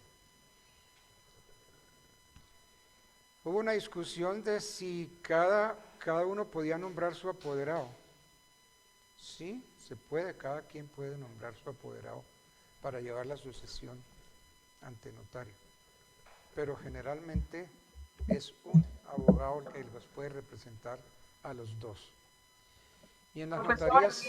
Hubo una discusión de si cada uno podía nombrar su apoderado. Sí, se puede, cada quien puede nombrar su apoderado para llevar la sucesión ante notario. Pero generalmente es un abogado el que los puede representar a los dos. Y en las Profesor, notarías...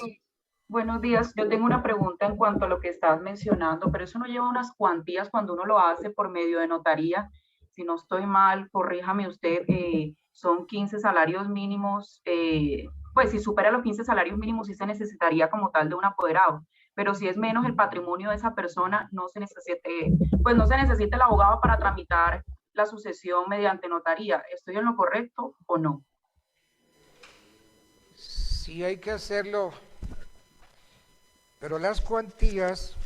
buenos días. Yo tengo una pregunta en cuanto a lo que estás mencionando, pero eso no lleva unas cuantías cuando uno lo hace por medio de notaría. Si no estoy mal, corríjame usted, son 15 salarios mínimos, pues si supera los 15 salarios mínimos sí se necesitaría como tal de un apoderado, pero si es menos el patrimonio de esa persona, no se necesita, pues no se necesita el abogado para tramitar la sucesión mediante notaría. ¿Estoy en lo correcto o no? Sí hay que hacerlo, pero las cuantías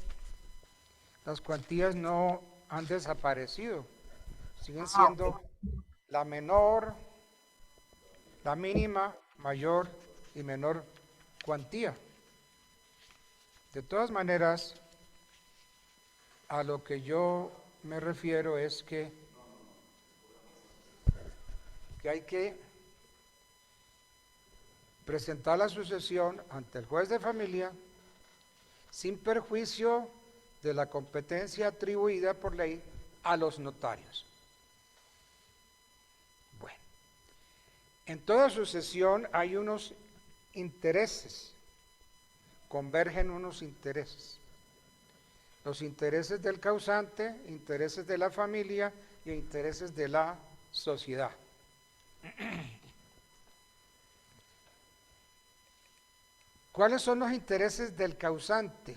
no han desaparecido, siguen siendo la menor, la mínima, mayor y menor cuantía. De todas maneras, a lo que yo me refiero es que hay que presentar la sucesión ante el juez de familia sin perjuicio de la competencia atribuida por ley a los notarios. Bueno, en toda sucesión hay unos intereses, convergen unos intereses. Los intereses del causante, intereses de la familia y intereses de la sociedad. ¿Cuáles son los intereses del causante?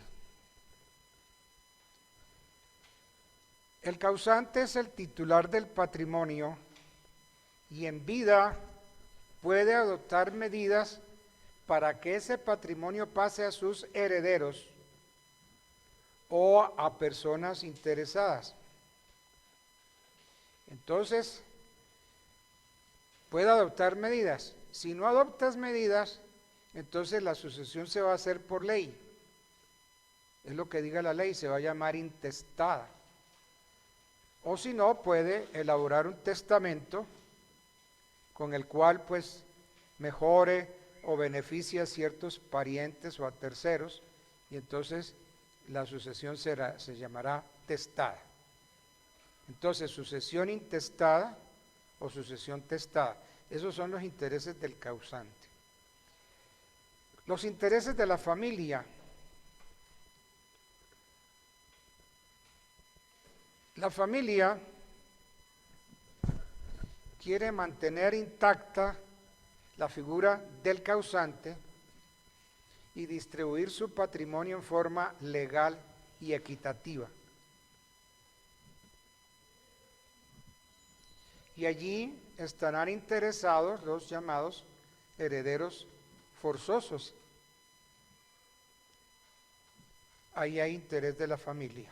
El causante es el titular del patrimonio y en vida puede adoptar medidas para que ese patrimonio pase a sus herederos o a personas interesadas. Entonces, puede adoptar medidas. Si no adoptas medidas, entonces la sucesión se va a hacer por ley. Es lo que diga la ley, se va a llamar intestada. O si no, puede elaborar un testamento con el cual pues mejore o beneficie a ciertos parientes o a terceros, y entonces la sucesión se llamará testada. Entonces, sucesión intestada o sucesión testada. Esos son los intereses del causante. Los intereses de la familia. La familia quiere mantener intacta la figura del causante y distribuir su patrimonio en forma legal y equitativa. Y allí estarán interesados los llamados herederos forzosos. Ahí hay interés de la familia.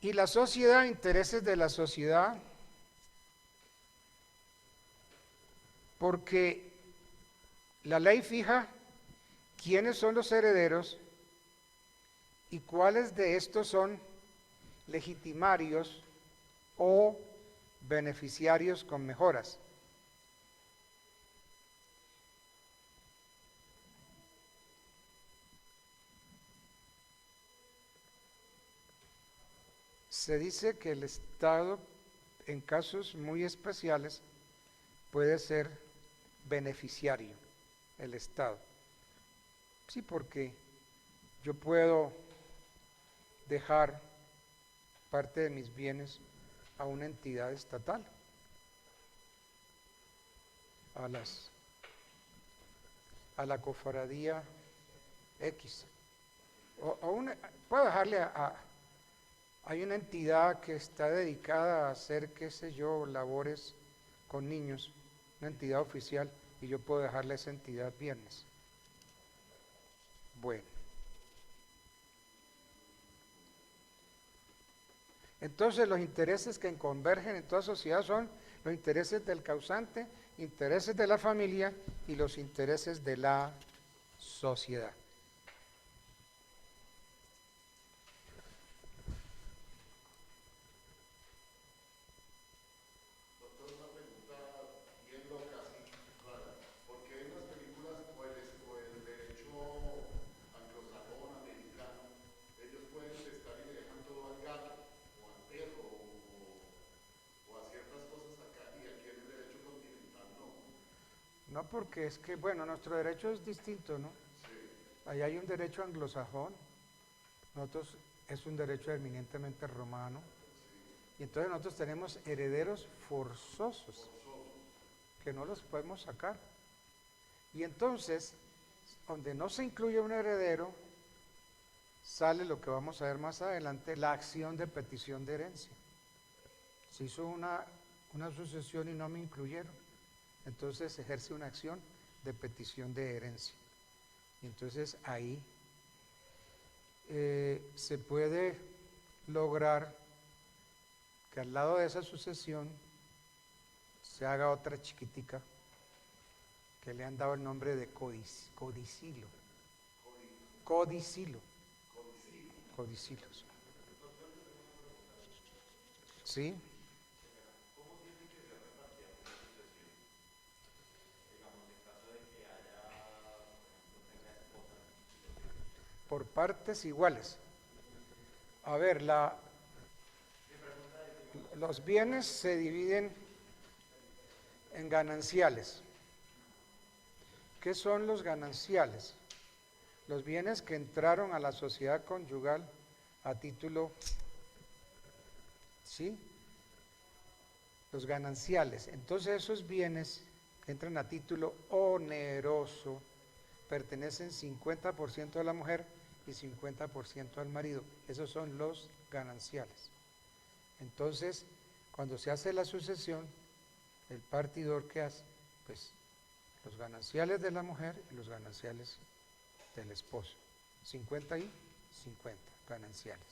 Y la sociedad, intereses de la sociedad, porque la ley fija quiénes son los herederos y cuáles de estos son legitimarios o beneficiarios con mejoras. Se dice que el Estado, en casos muy especiales, puede ser beneficiario, el Estado. Sí, porque yo puedo dejar parte de mis bienes a una entidad estatal, a la cofradía X, puedo dejarle hay una entidad que está dedicada a hacer, qué sé yo, labores con niños, una entidad oficial, y yo puedo dejarle a esa entidad bienes. Bueno. Entonces los intereses que convergen en toda sociedad son los intereses del causante, intereses de la familia y los intereses de la sociedad. No, porque es que, bueno, nuestro derecho es distinto, ¿no? Allá hay un derecho anglosajón, nosotros es un derecho eminentemente romano, y entonces nosotros tenemos herederos forzosos, que no los podemos sacar. Y entonces, donde no se incluye un heredero, sale lo que vamos a ver más adelante, la acción de petición de herencia. Se hizo una sucesión y no me incluyeron, entonces ejerce una acción de petición de herencia. Y entonces ahí se puede lograr que al lado de esa sucesión se haga otra chiquitica que le han dado el nombre de codicilo. Codicilo. Codicilos. ¿Sí? Por partes iguales. A ver, los bienes se dividen en gananciales. ¿Qué son los gananciales? Los bienes que entraron a la sociedad conyugal a título, ¿sí? Los gananciales. Entonces esos bienes que entran a título oneroso pertenecen 50% a la mujer y 50% al marido. Esos son los gananciales. Entonces, cuando se hace la sucesión, el partidor, ¿qué hace? Pues los gananciales de la mujer y los gananciales del esposo. 50 y 50 gananciales.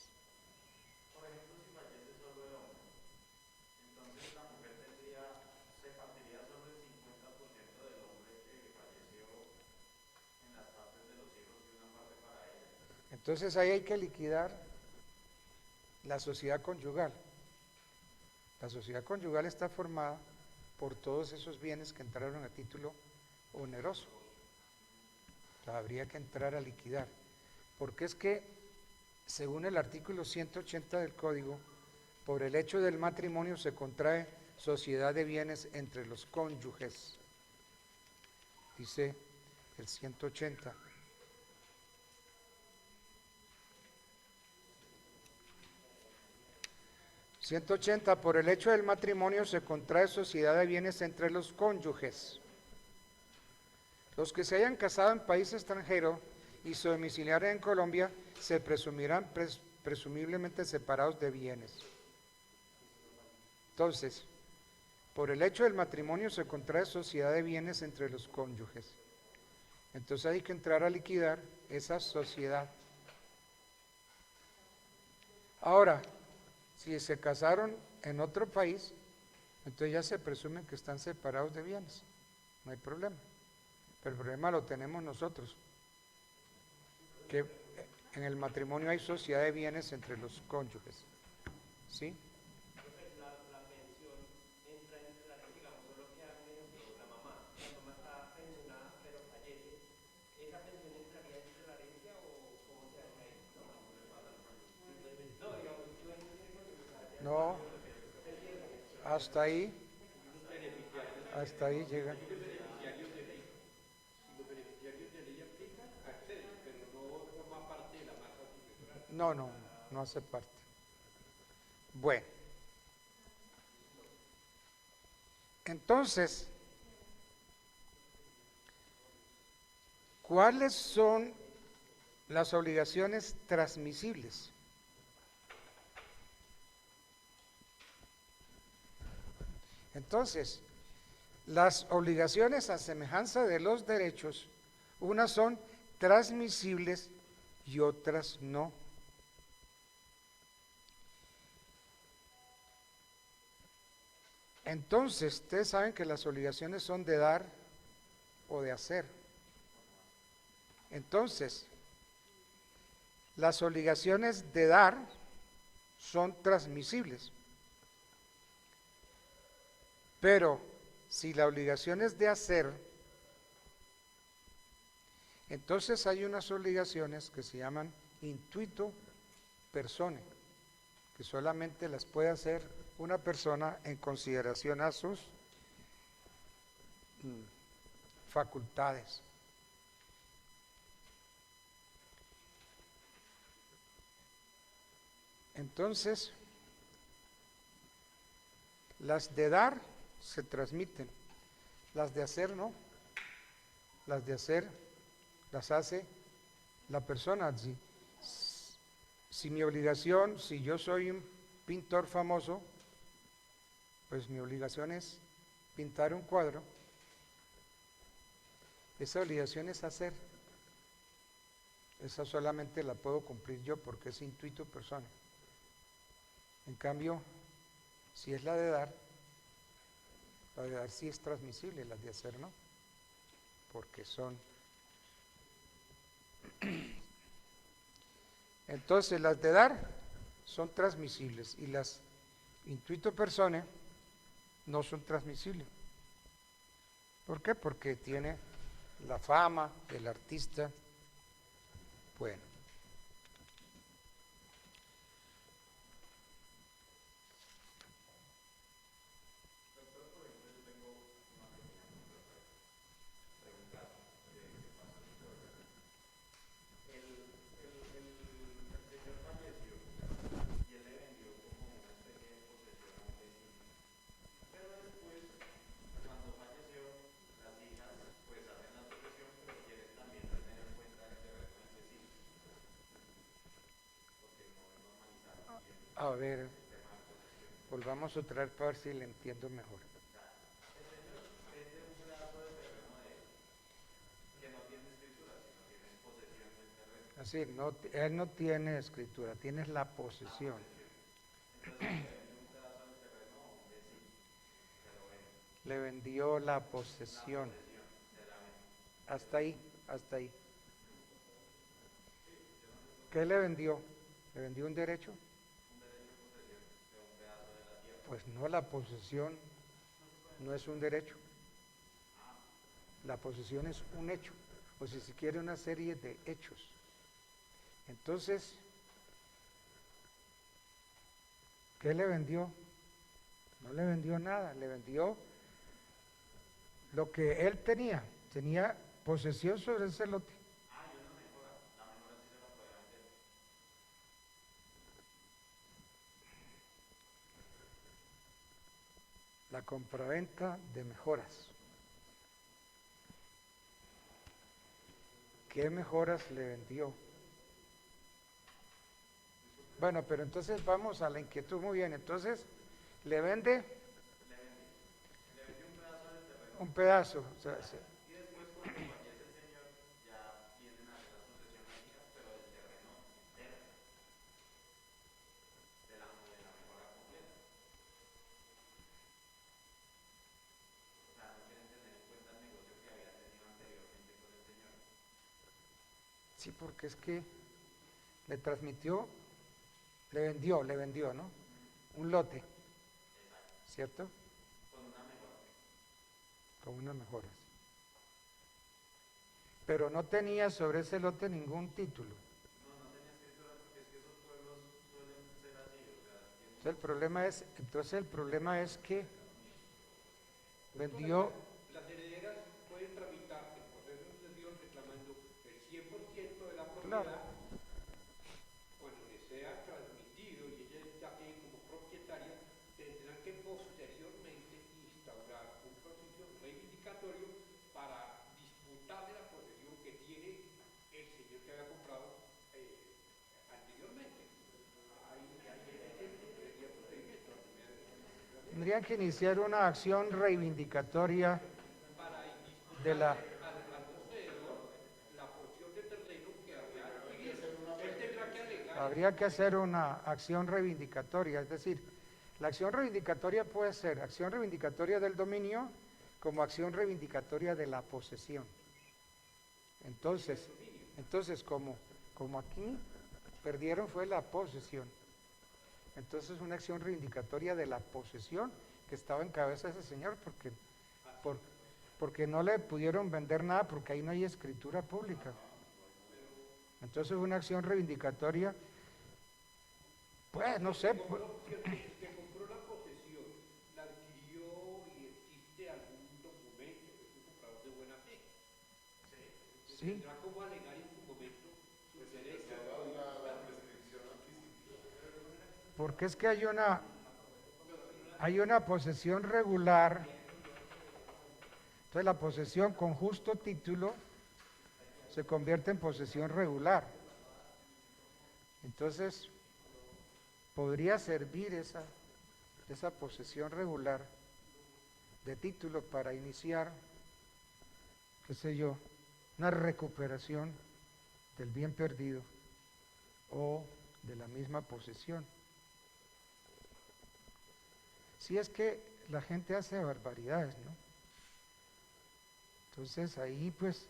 Por ejemplo, si fallece solo el hombre, entonces la mujer se partiría solo el 50% del hombre que falleció en las partes de los hijos y una parte para ella. Entonces ahí hay que liquidar la sociedad conyugal. La sociedad conyugal está formada por todos esos bienes que entraron a título oneroso. Habría que entrar a liquidar, porque es que, según el artículo 180 del Código, por el hecho del matrimonio se contrae sociedad de bienes entre los cónyuges. Dice el 180. Por el hecho del matrimonio se contrae sociedad de bienes entre los cónyuges. Los que se hayan casado en país extranjero y su domiciliario en Colombia se presumirán presumiblemente separados de bienes. Entonces, por el hecho del matrimonio se contrae sociedad de bienes entre los cónyuges. Entonces hay que entrar a liquidar esa sociedad. Ahora, si se casaron en otro país, entonces ya se presume que están separados de bienes. No hay problema. Pero el problema lo tenemos nosotros, que en el matrimonio hay sociedad de bienes entre los cónyuges. ¿Sí? La pensión entra entre la ley, digamos, solo que la mamá está pensionada pero fallece, ¿esa pensión entraría entre la herencia o cómo se hace ahí? No, digamos, No, hasta ahí llega. No hace parte. Bueno, entonces, ¿cuáles son las obligaciones transmisibles? Entonces, las obligaciones a semejanza de los derechos, unas son transmisibles y otras no. Entonces, ustedes saben que las obligaciones son de dar o de hacer. Entonces, las obligaciones de dar son transmisibles. Pero si la obligación es de hacer, entonces hay unas obligaciones que se llaman intuito personae, que solamente las puede hacer una persona en consideración a sus facultades. Entonces, las de dar se transmiten, las de hacer no. Las de hacer las hace la persona. Si mi obligación, si yo soy un pintor famoso, pues mi obligación es pintar un cuadro. Esa obligación es hacer. Esa solamente la puedo cumplir yo porque es intuito persona. En cambio, si es la de dar sí es transmisible, las de hacer no, porque son. Entonces las de dar son transmisibles y las intuito persone no son transmisibles. ¿Por qué? Porque tiene la fama del artista. Bueno. A ver, volvamos otra vez para ver si le entiendo mejor. Así, no, él no tiene escritura, tiene la posesión. Le vendió la posesión. Hasta ahí, hasta ahí. ¿Qué le vendió? ¿Le vendió un derecho? Pues no, la posesión no es un derecho. La posesión es un hecho, o si se quiere una serie de hechos. Entonces, ¿qué le vendió? No le vendió nada, le vendió lo que él tenía. Tenía posesión sobre ese lote. La compraventa de mejoras. ¿Qué mejoras le vendió? Bueno, pero entonces vamos a la inquietud. Muy bien, entonces le vende un pedazo. O sea, Y después cuando fallece el señor ya vienen a hacer la sucesión a hijas, pero del terreno entero, de la mejora completa. O sea, no quieren tener en cuenta el negocio que había tenido anteriormente con el señor. Sí, porque es que le transmitió, le vendió, ¿no? Un lote, ¿cierto? Con una mejora. Con unas mejoras. Pero no tenía sobre ese lote ningún título. No tenía escritura porque es que esos pueblos suelen ser así, o sea, Entonces el problema es que vendió. Las herederas pueden tramitar el proceso de sucesión reclamando el 100% de la propiedad. Claro. Cuando les sea transmitido y ellas ya tienen como propietaria, tendrán que posteriormente instaurar un proceso reivindicatorio para disputarle la posesión que tiene el señor que había comprado anteriormente. Tendrían que iniciar una acción reivindicatoria de la. Habría que hacer una acción reivindicatoria, es decir, la acción reivindicatoria puede ser acción reivindicatoria del dominio como acción reivindicatoria de la posesión. Entonces como aquí perdieron fue la posesión. Entonces una acción reivindicatoria de la posesión que estaba en cabeza de ese señor porque no le pudieron vender nada porque ahí no hay escritura pública. Entonces una acción reivindicatoria, pues no sé. Que compró la posesión, la adquirió y existe algún documento, es un comprador de buena fe. se Sí. tendrá como alegar en su momento sus derechos. Porque es que hay una posesión regular. Entonces la posesión con justo título se convierte en posesión regular. Entonces podría servir esa posesión regular de título para iniciar, qué sé yo, una recuperación del bien perdido o de la misma posesión. Si es que la gente hace barbaridades, ¿no? Entonces ahí pues,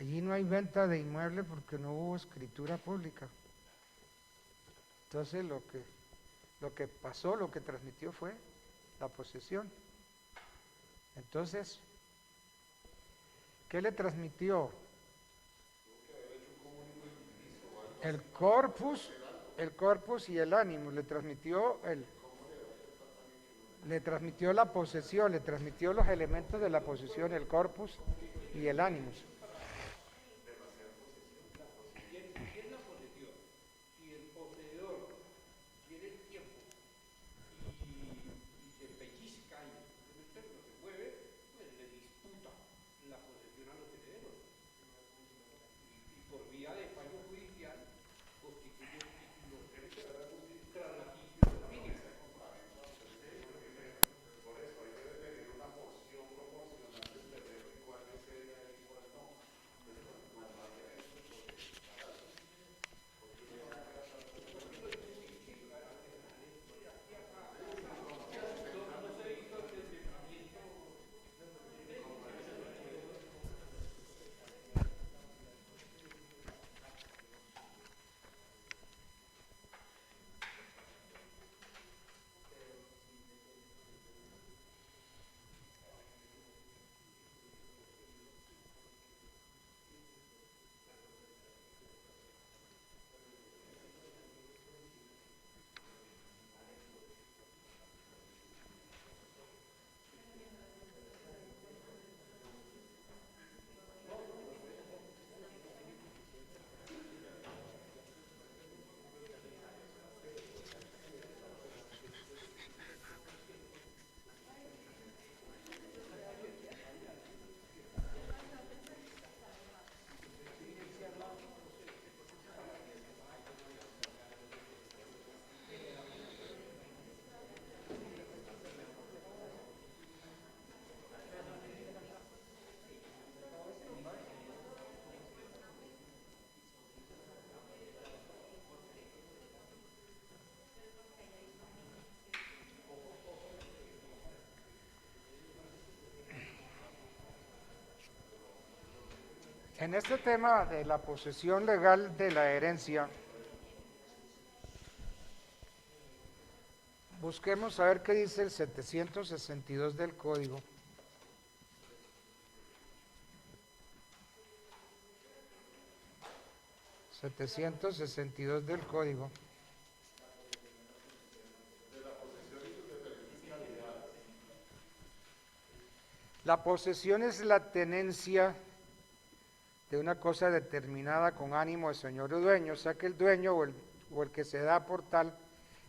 allí no hay venta de inmueble porque no hubo escritura pública. Entonces lo que pasó, lo que transmitió fue la posesión. Entonces, ¿qué le transmitió? El corpus y el ánimo, le transmitió la posesión, le transmitió los elementos de la posesión, el corpus y el ánimos. ¿Quién la posesión? Si el poseedor tiene el tiempo y se pellizca y no se mueve, pues le disputa la posesión a los herederos. Y por vía de fallo judicial constituye un título traslaticio de dominio. Por eso hay que tener una porción proporcional del terreno y cuál es ella y cuál no. En este tema de la posesión legal de la herencia, busquemos a ver qué dice el 762 del Código. ...762 del Código. La posesión es la tenencia de una cosa determinada con ánimo de señor o dueño, o sea que el dueño o el que se da por tal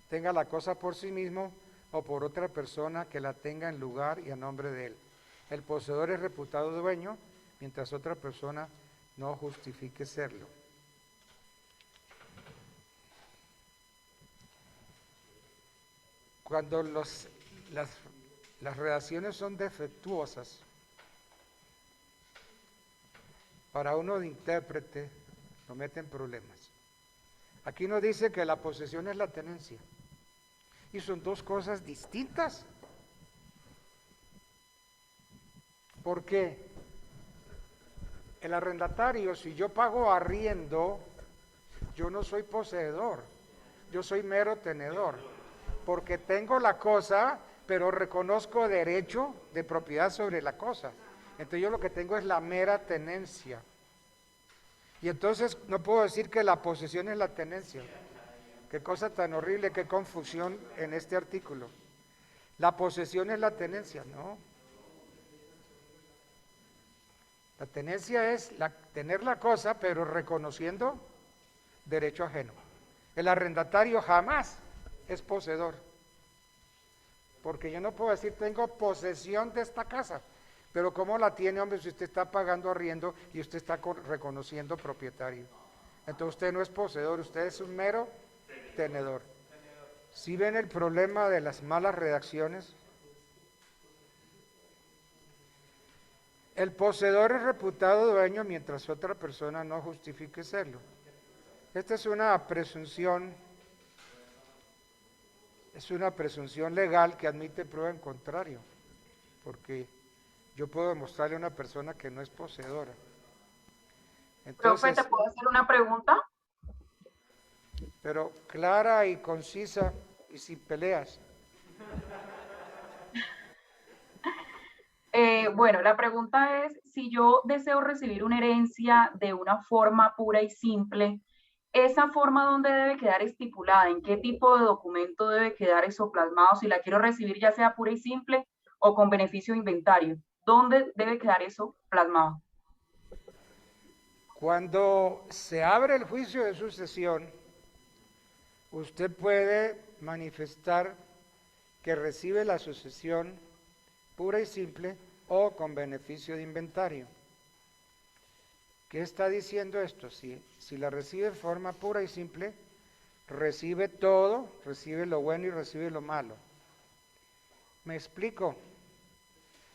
tenga la cosa por sí mismo o por otra persona que la tenga en lugar y a nombre de él. El poseedor es reputado dueño, mientras otra persona no justifique serlo. Cuando las redacciones son defectuosas, para uno de intérprete lo mete en problemas. Aquí nos dice que la posesión es la tenencia. Y son dos cosas distintas. ¿Por qué? El arrendatario, si yo pago arriendo, yo no soy poseedor, yo soy mero tenedor. Porque tengo la cosa, pero reconozco derecho de propiedad sobre la cosa. Entonces yo lo que tengo es la mera tenencia. Y entonces no puedo decir que la posesión es la tenencia. Qué cosa tan horrible, qué confusión en este artículo. La posesión es la tenencia, ¿no? La tenencia es tener la cosa, pero reconociendo derecho ajeno. El arrendatario jamás es poseedor. Porque yo no puedo decir, tengo posesión de esta casa. Pero ¿cómo la tiene, hombre, si usted está pagando arriendo y usted está reconociendo propietario? Entonces usted no es poseedor, usted es un mero tenedor. ¿Sí ven el problema de las malas redacciones? El poseedor es reputado dueño mientras otra persona no justifique serlo. Esta es una presunción legal que admite prueba en contrario, porque yo puedo demostrarle a una persona que no es poseedora. Profe, ¿te puedo hacer una pregunta? Pero clara y concisa y sin peleas. Bueno, la pregunta es, si yo deseo recibir una herencia de una forma pura y simple, ¿esa forma dónde debe quedar estipulada? ¿En qué tipo de documento debe quedar eso plasmado? Si la quiero recibir ya sea pura y simple o con beneficio de inventario, ¿dónde debe quedar eso plasmado? Cuando se abre el juicio de sucesión, usted puede manifestar que recibe la sucesión pura y simple o con beneficio de inventario. ¿Qué está diciendo esto? Si la recibe de forma pura y simple, recibe todo, recibe lo bueno y recibe lo malo. ¿Me explico?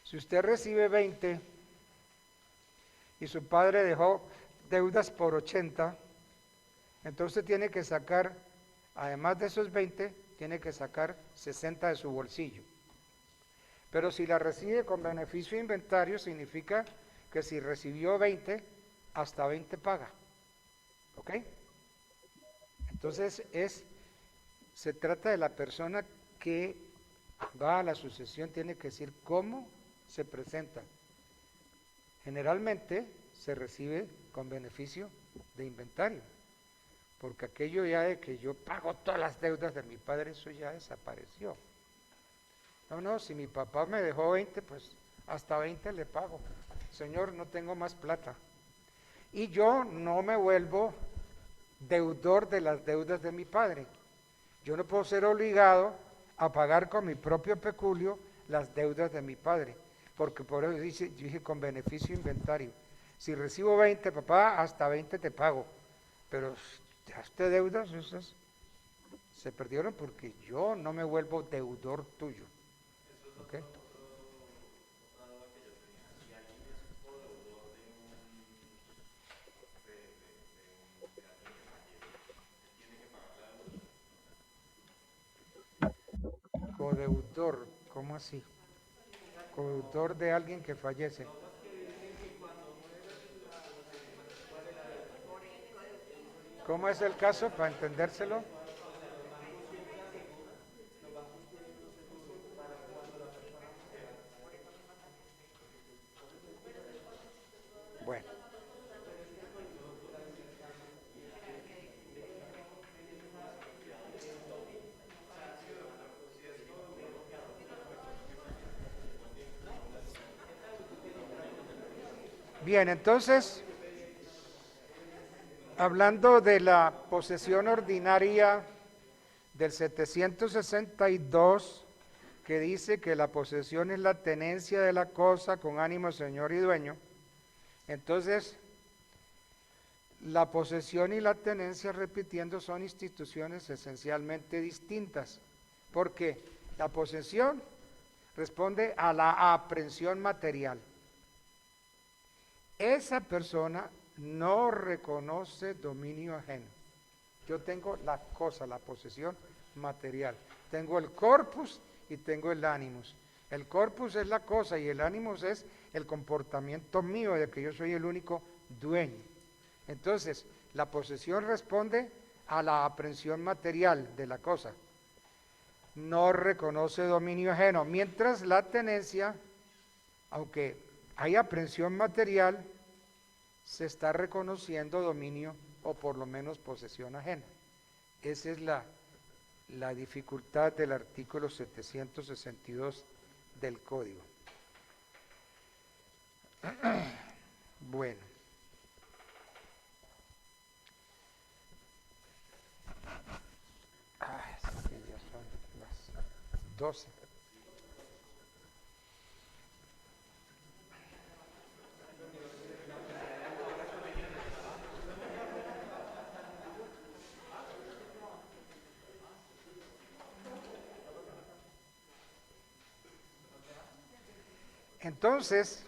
Si usted recibe 20 y su padre dejó deudas por 80, entonces tiene que sacar, además de esos 20, tiene que sacar 60 de su bolsillo. Pero si la recibe con beneficio de inventario, significa que si recibió 20, hasta 20 paga. ¿Ok? Entonces se trata de la persona que va a la sucesión, tiene que decir cómo se presenta. Generalmente se recibe con beneficio de inventario, porque aquello ya de que yo pago todas las deudas de mi padre, eso ya desapareció. No, si mi papá me dejó 20, pues hasta 20 le pago. Señor, no tengo más plata. Y yo no me vuelvo deudor de las deudas de mi padre. Yo no puedo ser obligado a pagar con mi propio peculio las deudas de mi padre, porque por eso yo dije con beneficio inventario. Si recibo 20, papá, hasta 20 te pago, pero dejaste deudas, esas se perdieron porque yo no me vuelvo deudor tuyo. ¿Okay? Codeudor, ¿cómo así? Codeudor de alguien que fallece. ¿Cómo es el caso para entendérselo? Bueno. Bien, entonces, hablando de la posesión ordinaria del 762, que dice que la posesión es la tenencia de la cosa con ánimo señor y dueño, entonces, la posesión y la tenencia, repitiendo, son instituciones esencialmente distintas, porque la posesión responde a la aprehensión material. Esa persona no reconoce dominio ajeno. Yo tengo la cosa, la posesión material. Tengo el corpus y tengo el animus. El corpus es la cosa y el animus es el comportamiento mío de que yo soy el único dueño. Entonces, la posesión responde a la aprehensión material de la cosa. No reconoce dominio ajeno, mientras la tenencia, aunque hay aprehensión material, se está reconociendo dominio o por lo menos posesión ajena. Esa es la dificultad del artículo 762 del Código. Bueno. Sí, ya son las 12. Entonces,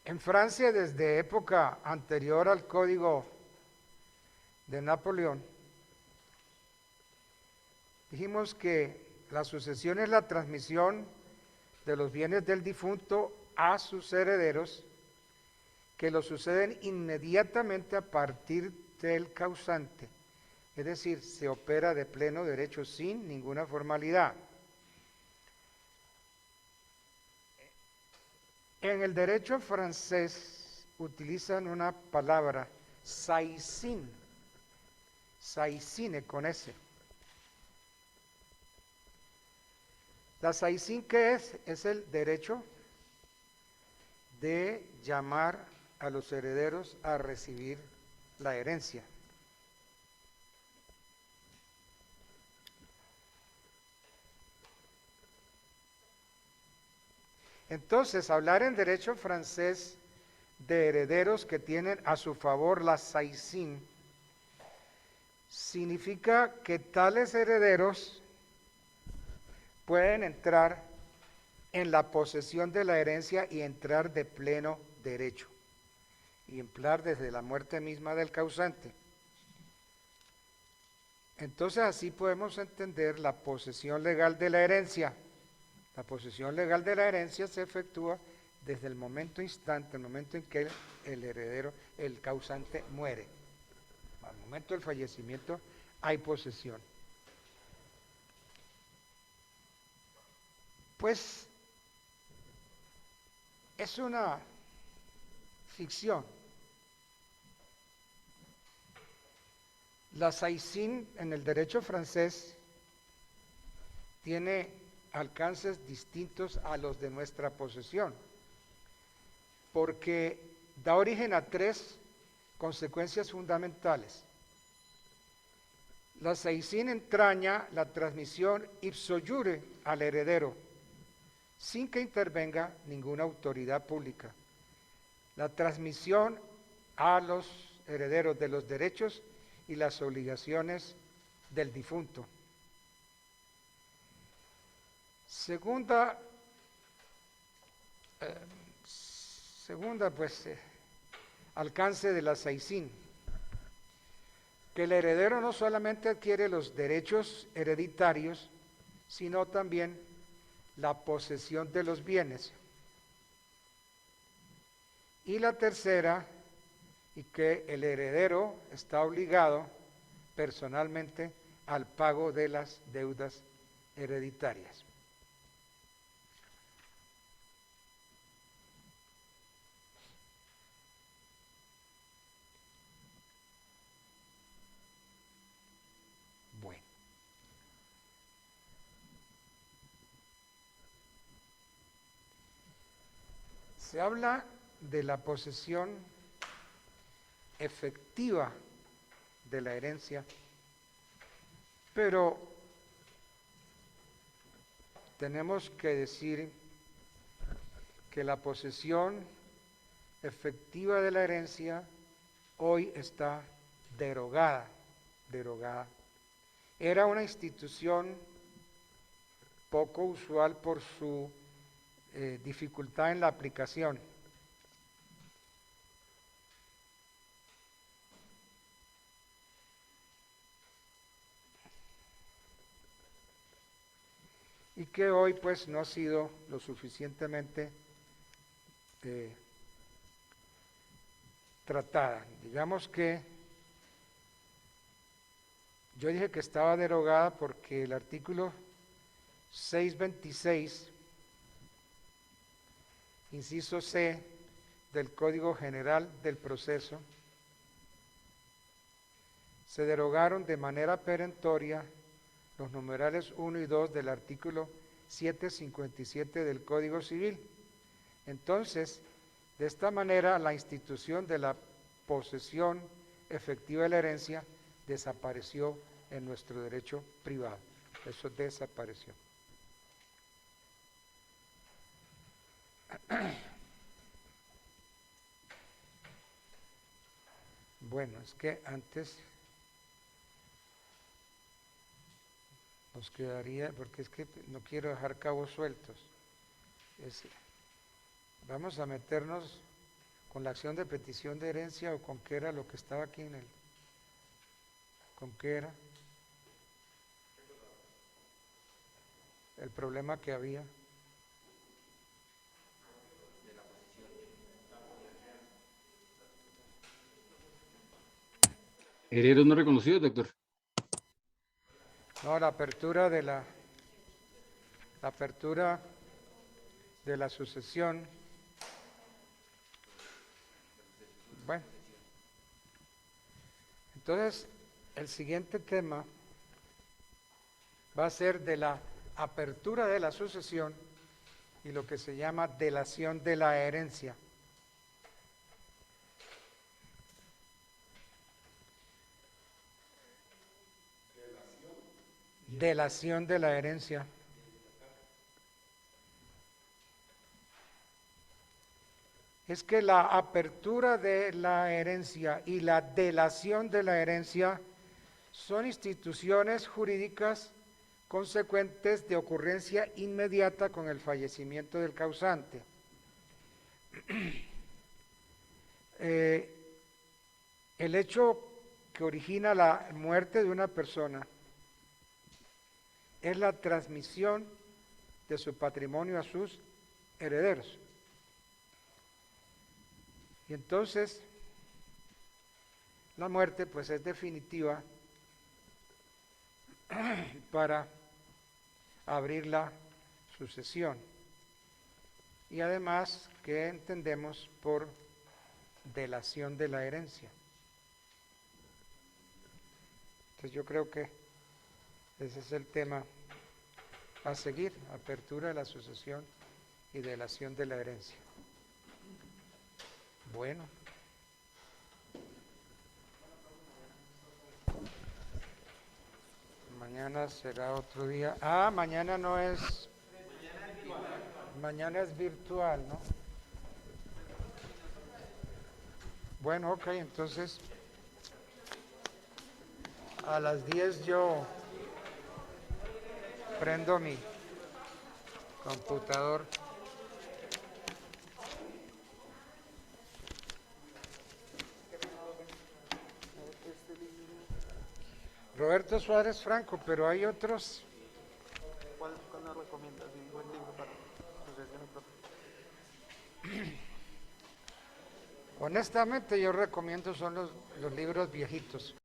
en Francia, desde época anterior al Código de Napoleón, dijimos que la sucesión es la transmisión de los bienes del difunto a sus herederos, que lo suceden inmediatamente a partir del causante, es decir, se opera de pleno derecho sin ninguna formalidad. En el derecho francés utilizan una palabra, saisine con S. La saisine, ¿qué es? Es el derecho de llamar a los herederos a recibir la herencia. Entonces, hablar en derecho francés de herederos que tienen a su favor la saisine significa que tales herederos pueden entrar en la posesión de la herencia y entrar de pleno derecho, y emplear desde la muerte misma del causante. Entonces, así podemos entender la posesión legal de la herencia. La posesión legal de la herencia se efectúa desde el momento instante, el momento en que el heredero, el causante, muere. Al momento del fallecimiento hay posesión. Pues es una ficción. La saisine en el derecho francés tiene alcances distintos a los de nuestra posesión, porque da origen a 3 consecuencias fundamentales. La saisine entraña la transmisión ipso iure al heredero, sin que intervenga ninguna autoridad pública. La transmisión a los herederos de los derechos y las obligaciones del difunto. Segunda, alcance de la saisine, que el heredero no solamente adquiere los derechos hereditarios, sino también la posesión de los bienes. Y la tercera, y que el heredero está obligado personalmente al pago de las deudas hereditarias. Bueno. Se habla de la posesión efectiva de la herencia, pero tenemos que decir que la posesión efectiva de la herencia hoy está derogada. Era una institución poco usual por su dificultad en la aplicación. Y que hoy pues no ha sido lo suficientemente tratada. Digamos que yo dije que estaba derogada porque el artículo 626, inciso C del Código General del Proceso, se derogaron de manera perentoria los numerales 1 y 2 del artículo 757 del Código Civil, Entonces, de esta manera, la institución de la posesión efectiva de la herencia desapareció en nuestro derecho privado. Eso desapareció. Bueno, es que antes nos quedaría, porque es que no quiero dejar cabos sueltos. Vamos a meternos con la acción de petición de herencia o con qué era lo que estaba aquí en el... ¿Con qué era? El problema que había. Herederos no reconocidos, doctor. No, la apertura de la sucesión. Bueno, entonces el siguiente tema va a ser de la apertura de la sucesión y lo que se llama delación de la herencia. Delación de la herencia. Es que la apertura de la herencia y la delación de la herencia son instituciones jurídicas consecuentes de ocurrencia inmediata con el fallecimiento del causante. El hecho que origina la muerte de una persona es la transmisión de su patrimonio a sus herederos. Y entonces, la muerte pues es definitiva para abrir la sucesión. Y además, ¿qué entendemos por delación de la herencia? Entonces yo creo que ese es el tema a seguir, apertura de la sucesión y delación de la herencia. Bueno. Mañana será otro día. Ah, mañana no es... Mañana es virtual, ¿no? Bueno, ok, entonces a las 10 yo prendo mi computador. Roberto Suárez Franco, pero hay otros. ¿Cuál nos recomiendas? Un buen libro para sucesión propia. Honestamente yo recomiendo son los libros viejitos.